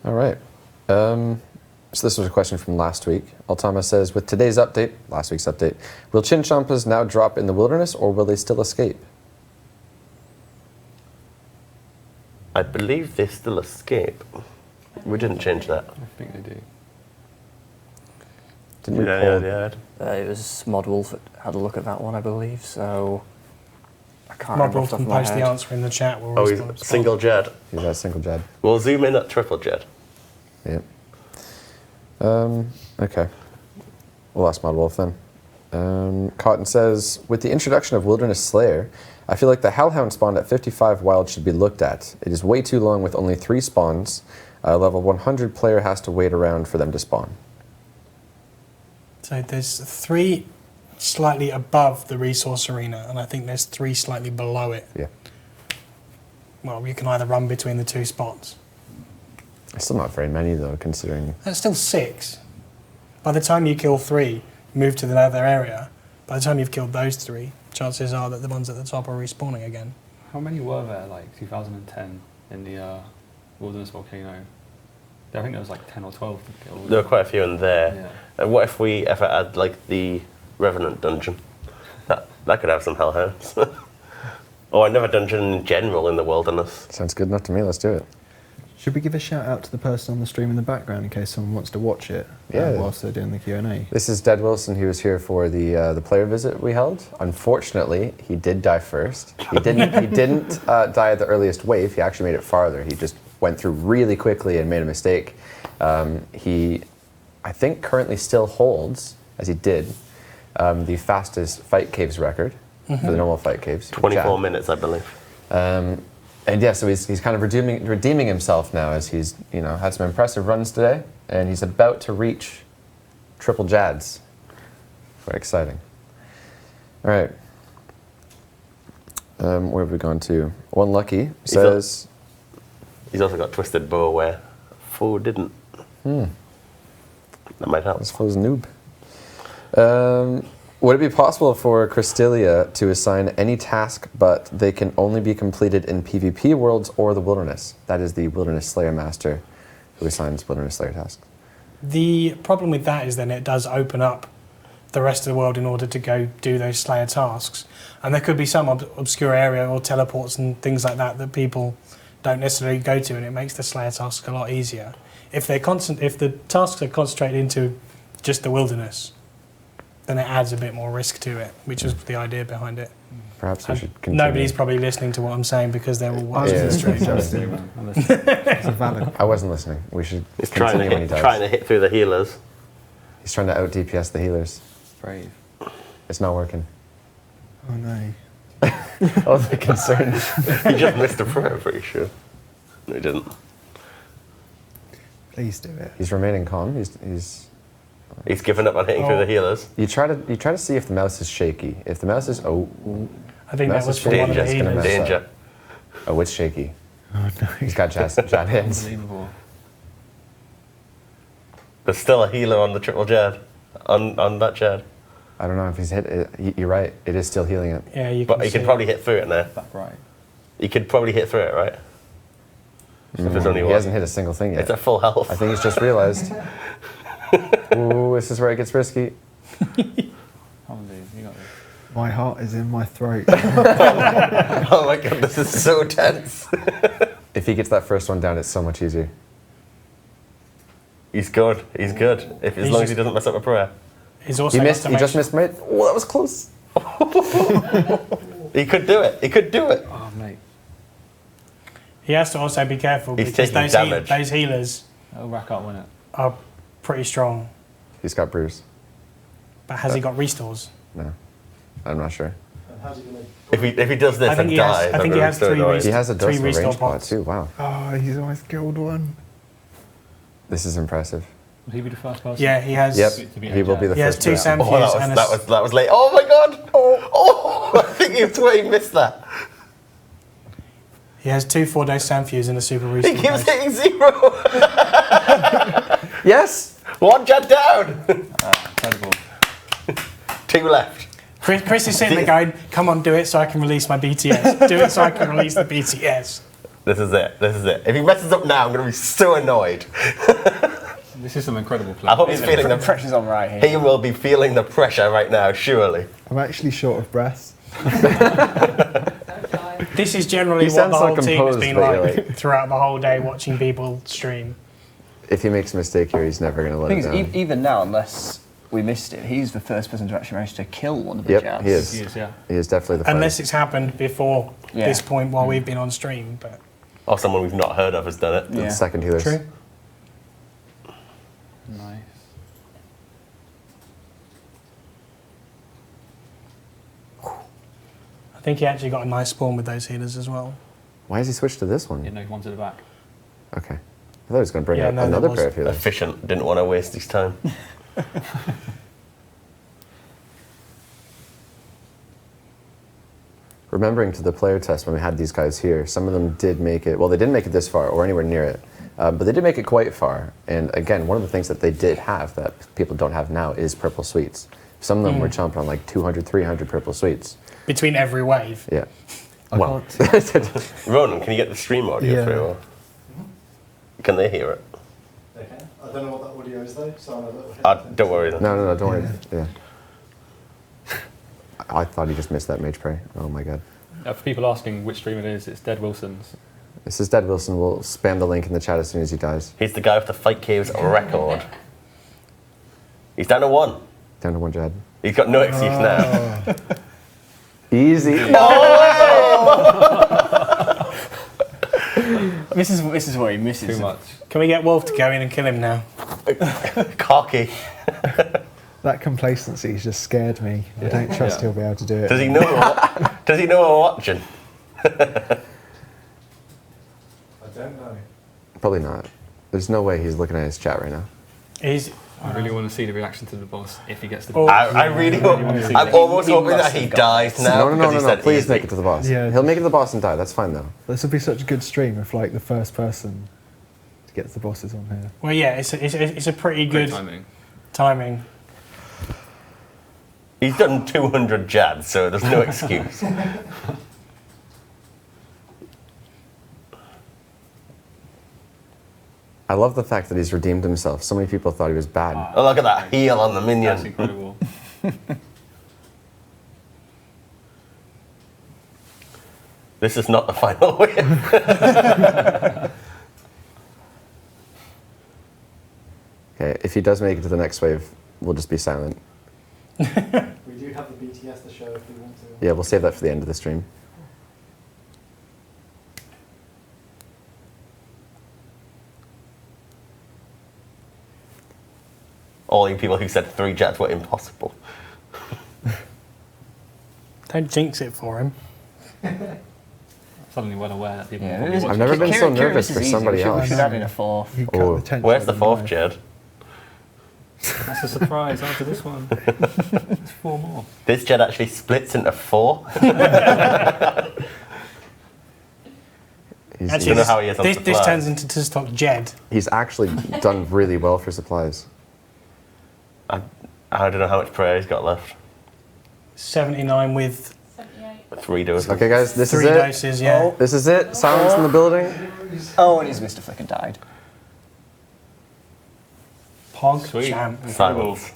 All right. So this was a question from last week. Altama says, with today's update, last week's update, will Chinchampas now drop in the wilderness or will they still escape? I believe they still escape. We didn't change that. I think they do. Didn't we pull? It was Modwolf that had a look at that one, I believe, so I can't Modwolf remember off the top can of my post the head. answer in the chat. We'll Oh, he's respond. single Jad. He's got single Jad. We'll zoom in at Triple Jad. Yep. Okay. We'll ask Modwolf then. Cotton says, with the introduction of Wilderness Slayer, I feel like the Hellhound spawn at 55 wild should be looked at. It is way too long with only 3 spawns. Level 100 player has to wait around for them to spawn. So there's 3 slightly above the resource arena, and I think there's 3 slightly below it. Yeah. Well, you can either run between the 2 spots. It's still not very many though, considering... That's still 6. By the time you kill 3, move to the other area, by the time you've killed those 3, chances are that the ones at the top are respawning again. How many were there, like 2010, in the Wilderness Volcano? I think there was like 10 or 12 to kill. There were quite a few in there. Yeah. What if we ever add like the Revenant dungeon? That could have some hellhounds. Or another dungeon in general in the wilderness. Sounds good enough to me, let's do it. Should we give a shout out to the person on the stream in the background in case someone wants to watch it whilst they're doing the Q&A? This is Dead Wilson. He was here for the player visit we held. Unfortunately, he did die first. He didn't die at the earliest wave. He actually made it farther. He just went through really quickly and made a mistake. He, I think, currently still holds, as he did, the fastest fight caves record for the normal fight caves. 24 minutes, I believe. And yeah, so he's kind of redeeming himself now as he's had some impressive runs today, and he's about to reach Triple Jads. Very exciting. All right. Where have we gone to? One Lucky says... He's also got Twisted Bow where 4 didn't. That might help. I suppose noob. Would it be possible for Crystalia to assign any task, but they can only be completed in PvP worlds or the Wilderness? That is the Wilderness Slayer Master who assigns Wilderness Slayer tasks. The problem with that is then it does open up the rest of the world in order to go do those Slayer tasks. And there could be some obscure area or teleports and things like that that people don't necessarily go to, and it makes the Slayer tasks a lot easier. If the tasks are concentrated into just the Wilderness, then it adds a bit more risk to it, which is the idea behind it. Perhaps we should continue. Nobody's probably listening to what I'm saying because they're all watching Yeah, the stream. It's a valid. I wasn't listening. We should He's trying continue to, when he hit, does. trying to hit through the healers. He's trying to out DPS the healers. Brave. It's not working. Oh no. Oh, the concern. He just missed a prayer, I'm pretty sure. No, he didn't. Please do it. He's remaining calm. He's He's given up on hitting through the healers. You try to see if the mouse is shaky. If the mouse is I think mouse that was is from one of the shaky, it's gonna healers. mess up. Danger. Oh, it's shaky. Oh no. He's got Jad hands. Unbelievable. There's still a healer on the Triple Jad. On that Jad. I don't know if he's hit it. You're right. It is still healing it. Yeah, you can But he see could probably hit through it now. Back right. He could probably hit through it, right? If there's only He one. hasn't hit a single thing yet. It's at full health. I think he's just realized. Ooh, this is where it gets risky. Come on, dude. You got this. My heart is in my throat. Oh my god, this is so tense. If he gets that first one down, it's so much easier. He's good. He's good. If as He's long as he just- doesn't mess up a prayer. He's also He got missed. to He make just sure- missed. Mate. Oh, that was close. He could do it. He could do it. Oh, mate. He has to also be careful He's because taking damage. those healers It'll rack up, won't it? are pretty strong. He's got bruise. But has he got restores? No, I'm not sure. And how's he going to... If he does this I think and he has- dies, I think I'm he gonna has be so three annoyed. He has a dose of a restore range pot pots. too. Wow, Oh, he's almost killed one. this is impressive. Will he be the first person? Yeah, he has. Yep, to be he will be the He has first. two to- Sam Oh, Hughes and a that was late. Oh my god! Oh, I think he swear he missed that. He has 2 4-dose Samfuse and a super He restore. keeps dose. hitting 0. Yes. One Jad down. Incredible. 2 left. Chris is sitting there going, "Come on, do it so I can release my BTS. Do it so I can release the BTS." This is it. This is it. If he messes up now, I'm going to be so annoyed. This is some incredible play. I hope he's feeling The the pressure's on right here. He will be feeling the pressure right now, surely. I'm actually short of breath. Don't die. This is generally He what the sounds so whole team has composed, been but you're like throughout the whole day watching people stream. If he makes a mistake here, he's never going to let The it thing down. is, even now, unless we missed it, he's the first person to actually manage to kill one of the Yep, Jads. he is. He is, yeah. He is definitely the Unless first. it's happened before Yeah. this point while we've been on stream. But Or someone we've not heard of has done it. The Yeah. second healers. true. Nice. I think he actually got a nice spawn with those healers as well. Why has he switched to this one? Yeah, no, one to the back. Okay. I thought he was going to bring Yeah, out no, another that was- pair of healers. Efficient. Didn't want to waste his time. Remembering to the player test when we had these guys here, some of them did make it. Well, they didn't make it this far or anywhere near it, but they did make it quite far. And again, one of the things that they did have that people don't have now is purple sweets. Some of them were chomping on like 200, 300 purple sweets. Between every wave. Yeah. I Well, Ronan, can you get the stream audio Yeah. through? Or can they hear it? Okay. I don't know what that audio is though, so I'm a little... Don't worry then. no, don't worry. Yeah. I thought he just missed that mage prey. Oh my god. For people asking which stream it is, it's Dead Wilson's. This is Dead Wilson. We'll spam the link in the chat as soon as he dies. He's the guy with the Fight Caves record. He's down to 1. Down to one Jad. He's got no excuse now. Easy. This is what he misses. Too much. Can we get Wolf to go in and kill him now? Cocky. That complacency has just scared me. I don't trust he'll be able to do it. Does he know does he know we're watching? I don't know. Probably not. There's no way he's looking at his chat right now. He's I really want to see the reaction to the boss if he gets to the Oh. boss. I really hope. I'm almost hoping that he dies now. No, because he said Please easy. make it to the boss. Yeah. He'll make it to the boss and die. That's fine though. This would be such a good stream if like the first person to get to the bosses on here. well, yeah. It's a pretty Great good timing. timing. He's done 200 Jads, so there's no excuse. I love the fact that he's redeemed himself. So many people thought he was bad. Oh, look at that heel on the That's minion. incredible. This is not the final win. Okay, if he does make it to the next wave, we'll just be silent. We do have the BTS BTS the show if we want to. Yeah, we'll save that for the end of the stream. All you people who said 3 Jads were impossible. Don't jinx it for him. Suddenly well aware that people. Yeah, will it probably is- watch I've never been so Curious nervous is for easy. somebody We else. should add in a fourth. You cut Oh. the tension Where's the in 4th knife. Jad? That's a surprise after this one. There's 4 more. This Jad actually splits into 4. He's, Actually, don't know how he is on this supplies. turns into to stock Jed. he's actually done really well for supplies. I don't know how much prayer he's got left. 79 with 78. 3 doses. Okay, guys, this 3 is it. doses, yeah. This is it. Silence in the building. Oh, and his Mr. Flicker died. Pog Sweet. champ. Incredible. Silence.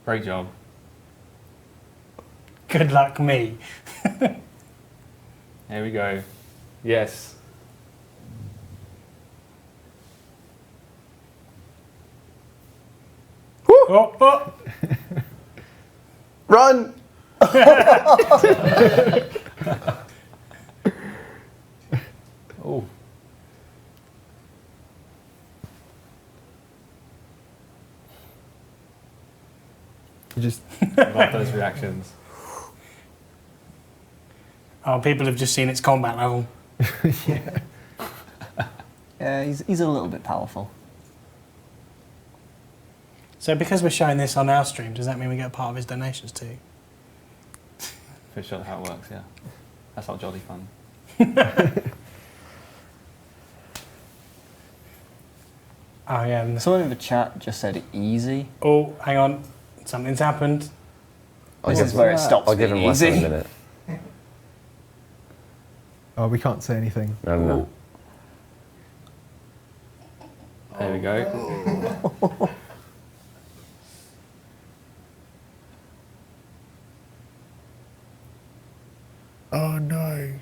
Great job. Good luck, me. Here we go. Yes. Oh, oh. Run! Oh. You just Love those reactions. Oh, people have just seen its combat level. Yeah, he's a little bit powerful. So because we're showing this on our stream, does that mean we get part of his donations too? For sure how it works, yeah. That's not jolly fun. Oh yeah. And Someone in the chat just said easy. oh, hang on. Something's happened. This is where it stops I'll give him being less than a easy. minute. oh, we can't say anything. No. There we go. Oh no.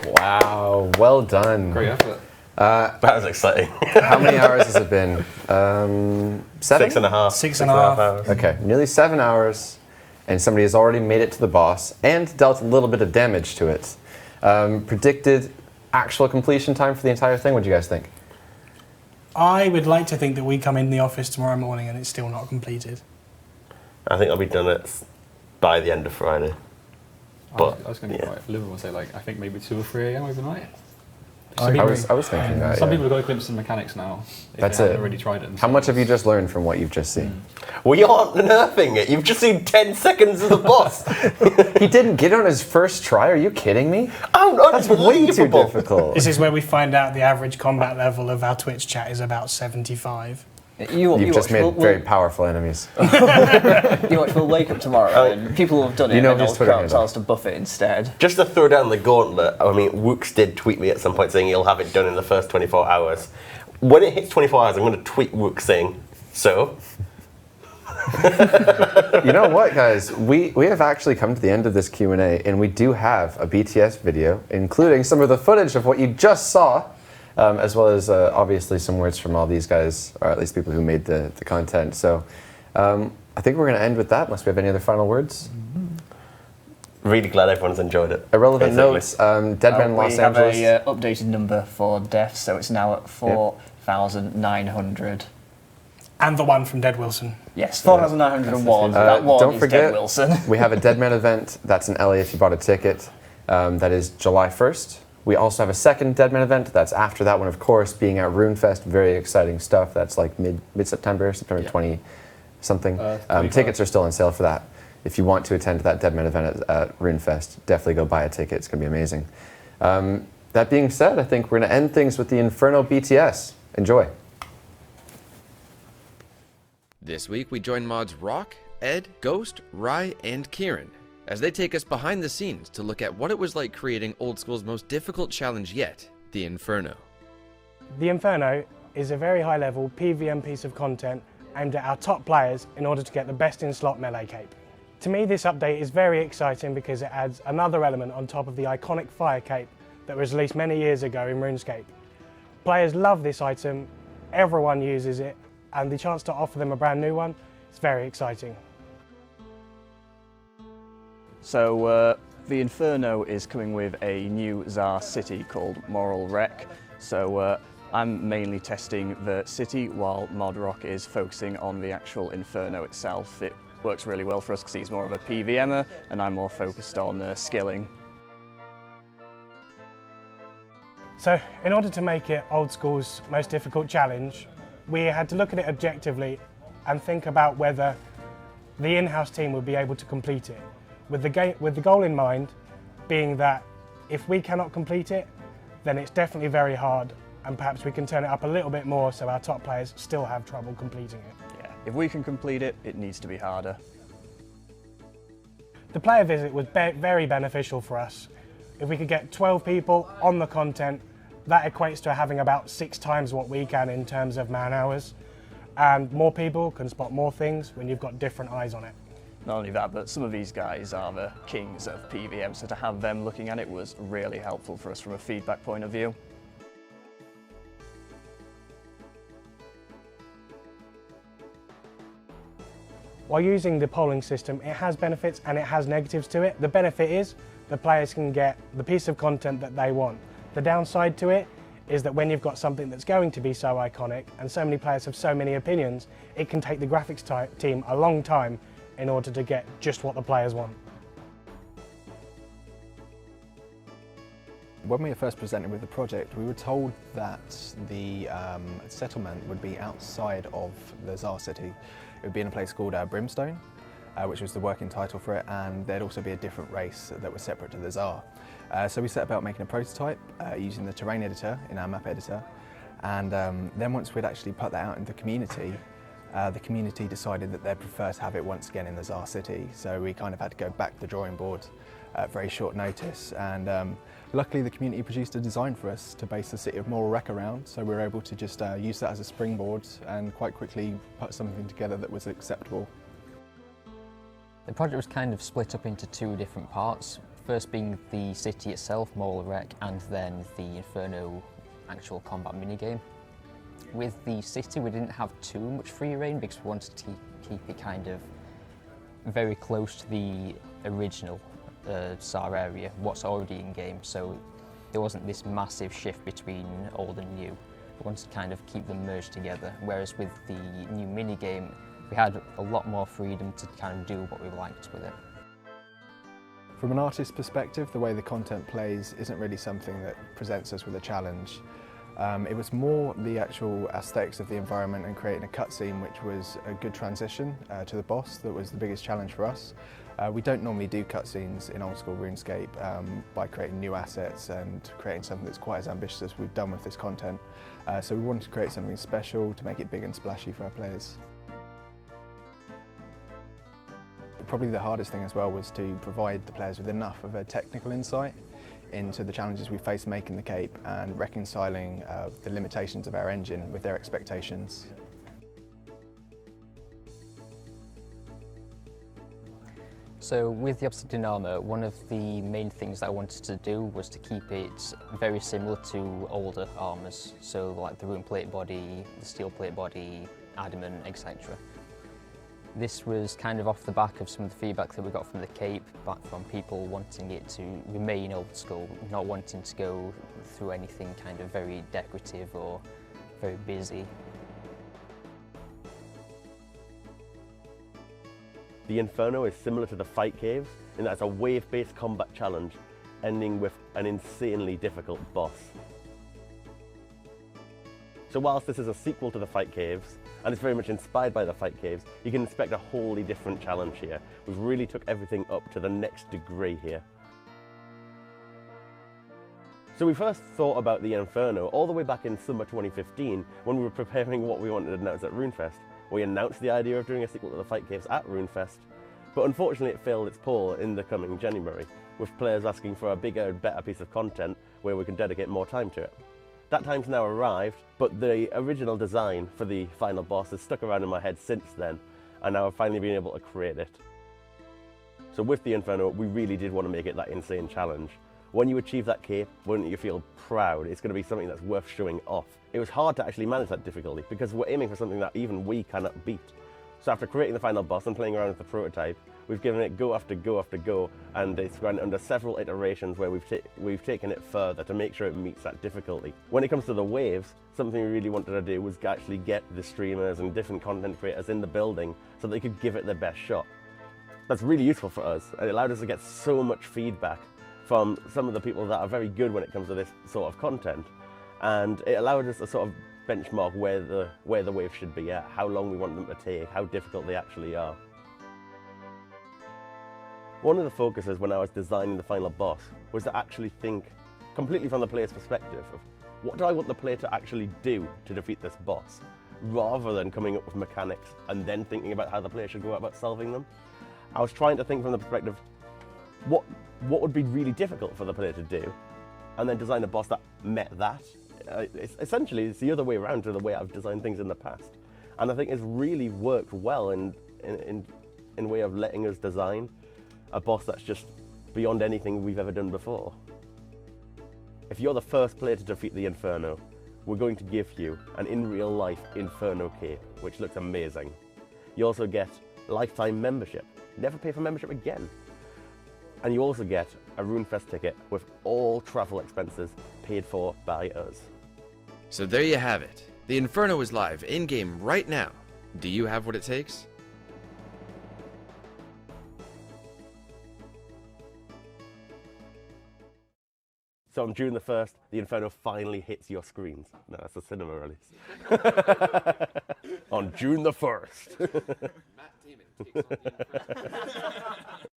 Wow, well done. Great effort. That was exciting. How many hours has it been? 7? 6.5. 6.5 hours. Okay, nearly 7 hours, and somebody has already made it to the boss and dealt a little bit of damage to it. Predicted actual completion time for the entire thing, what do you guys think? I would like to think that we come in the office tomorrow morning and it's still not completed. I think I'll be done it by the end of Friday. But, I was going to be yeah. quite liberal and say, like, I think maybe 2 or 3 a.m. overnight. I I was thinking that, Some yeah. people have got a glimpse of mechanics now. If That's they haven't it. already tried it How themselves. much have you just learned from what you've just seen? We aren't nerfing it. You've just seen 10 seconds of the boss. He didn't get it on his first try, are you kidding me? Oh, That's way too unbelievable. difficult. This is where we find out the average combat level of our Twitch chat is about 75. You've just made very powerful enemies. We'll wake up tomorrow and people will have done it You know and his they'll Twitter tell handle. us to buff it instead. Just to throw down the gauntlet, I mean, Wooks did tweet me at some point saying he'll have it done in the first 24 hours. When it hits 24 hours, I'm going to tweet Wooks saying, so? You know what, guys? We have actually come to the end of this Q&A, and we do have a BTS video, including some of the footage of what you just saw, as well as obviously some words from all these guys, or at least people who made the content. So I think we're going to end with that, unless we have any other final words. Really glad everyone's enjoyed it. Irrelevant basically. notes, Dead Man Los Angeles. We have a updated number for deaths, so it's now at 4,900. And the one from Dead Wilson. Yes, 4,901. That one don't is forget, Dead Wilson. we have a Dead Man event. That's in LA if you bought a ticket. That is July 1st. We also have a second Dead Man event. That's after that one, of course, being at RuneFest. Very exciting stuff. That's like mid-September, September 20 something. 25. Tickets are still on sale for that. If you want to attend that Dead Man event at RuneFest, definitely go buy a ticket. It's going to be amazing. That being said, I think we're going to end things with the Inferno BTS. Enjoy. This week we join mods Rock, Ed, Ghost, Rye, and Kieran as they take us behind the scenes to look at what it was like creating Old School's most difficult challenge yet, the Inferno. The Inferno is a very high-level PvM piece of content aimed at our top players in order to get the best in slot melee cape. To me, this update is very exciting because it adds another element on top of the iconic fire cape that was released many years ago in RuneScape. Players love this item, everyone uses it, and the chance to offer them a brand new one is very exciting. So the Inferno is coming with a new Tsar city called Moral Wreck. So I'm mainly testing the city while ModRock is focusing on the actual Inferno itself. It works really well for us because he's more of a PVMer and I'm more focused on skilling. So in order to make it Old School's most difficult challenge, we had to look at it objectively and think about whether the in-house team would be able to complete it. With the goal in mind being that if we cannot complete it, then it's definitely very hard and perhaps we can turn it up a little bit more so our top players still have trouble completing it. Yeah, if we can complete it, it needs to be harder. The player visit was very beneficial for us. If we could get 12 people on the content, that equates to having about 6 times what we can in terms of man hours. And more people can spot more things when you've got different eyes on it. Not only that, but some of these guys are the kings of PVM, so to have them looking at it was really helpful for us from a feedback point of view. While using the polling system, it has benefits and it has negatives to it. The benefit is the players can get the piece of content that they want. The downside to it is that when you've got something that's going to be so iconic and so many players have so many opinions, it can take the graphics team a long time in order to get just what the players want. When we were first presented with the project, we were told that the settlement would be outside of the Tsar city. It would be in a place called Brimstone, which was the working title for it, and there'd also be a different race that was separate to the Tsar. So we set about making a prototype using the terrain editor in our map editor, and then once we'd actually put that out into the community decided that they'd prefer to have it once again in the Tsar city, so we kind of had to go back to the drawing board at very short notice, and luckily the community produced a design for us to base the city of Moral Wreck around, so we were able to just use that as a springboard and quite quickly put something together that was acceptable. The project was kind of split up into 2 different parts, first being the city itself, Moral Wreck, and then the Inferno actual combat minigame. With the city we didn't have too much free reign because we wanted to keep it kind of very close to the original SAR area, what's already in game, so there wasn't this massive shift between old and new. We wanted to kind of keep them merged together, whereas with the new minigame we had a lot more freedom to kind of do what we liked with it. From an artist's perspective, the way the content plays isn't really something that presents us with a challenge. It was more the actual aesthetics of the environment and creating a cutscene which was a good transition to the boss that was the biggest challenge for us. We don't normally do cutscenes in Old School Runescape by creating new assets and creating something that's quite as ambitious as we've done with this content. So we wanted to create something special to make it big and splashy for our players. Probably the hardest thing as well was to provide the players with enough of a technical insight into the challenges we faced making the cape and reconciling the limitations of our engine with their expectations. So with the Obsidian armour, one of the main things that I wanted to do was to keep it very similar to older armours, so like the rune plate body, the steel plate body, adamant, etc. This was kind of off the back of some of the feedback that we got from the cape, back from people wanting it to remain old school, not wanting to go through anything kind of very decorative or very busy. The Inferno is similar to the Fight Caves in that it's a wave-based combat challenge ending with an insanely difficult boss. So whilst this is a sequel to the Fight Caves, and it's very much inspired by the Fight Caves, you can expect a wholly different challenge here. We've really took everything up to the next degree here. So we first thought about the Inferno all the way back in summer 2015 when we were preparing what we wanted to announce at RuneFest. We announced the idea of doing a sequel to the Fight Caves at RuneFest, but unfortunately it failed its poll in the coming January, with players asking for a bigger and better piece of content where we can dedicate more time to it. That time's now arrived, but the original design for the final boss has stuck around in my head since then, and now I've finally been able to create it. So with the Inferno, we really did want to make it that insane challenge. When you achieve that cape, wouldn't you feel proud? It's going to be something that's worth showing off. It was hard to actually manage that difficulty because we're aiming for something that even we cannot beat. So after creating the final boss and playing around with the prototype, we've given it go after go after go, and it's gone under several iterations where we've taken it further to make sure it meets that difficulty. When it comes to the waves, something we really wanted to do was actually get the streamers and different content creators in the building so they could give it their best shot. That's really useful for us, and it allowed us to get so much feedback from some of the people that are very good when it comes to this sort of content, and it allowed us to sort of benchmark where the waves should be at, how long we want them to take, how difficult they actually are. One of the focuses when I was designing the final boss was to actually think completely from the player's perspective of what do I want the player to actually do to defeat this boss, rather than coming up with mechanics and then thinking about how the player should go about solving them. I was trying to think from the perspective, what would be really difficult for the player to do, and then design a boss that met that. Essentially, it's the other way around to the way I've designed things in the past. And I think it's really worked well in way of letting us design a boss that's just beyond anything we've ever done before. If you're the first player to defeat the Inferno, we're going to give you an in real life Inferno cape, which looks amazing. You also get lifetime membership. Never pay for membership again. And you also get a RuneFest ticket with all travel expenses paid for by us. So there you have it. The Inferno is live in-game right now. Do you have what it takes? So on June the 1st, the Inferno finally hits your screens. No, that's a cinema release. On June the 1st. Matt Damon takes on the Inferno.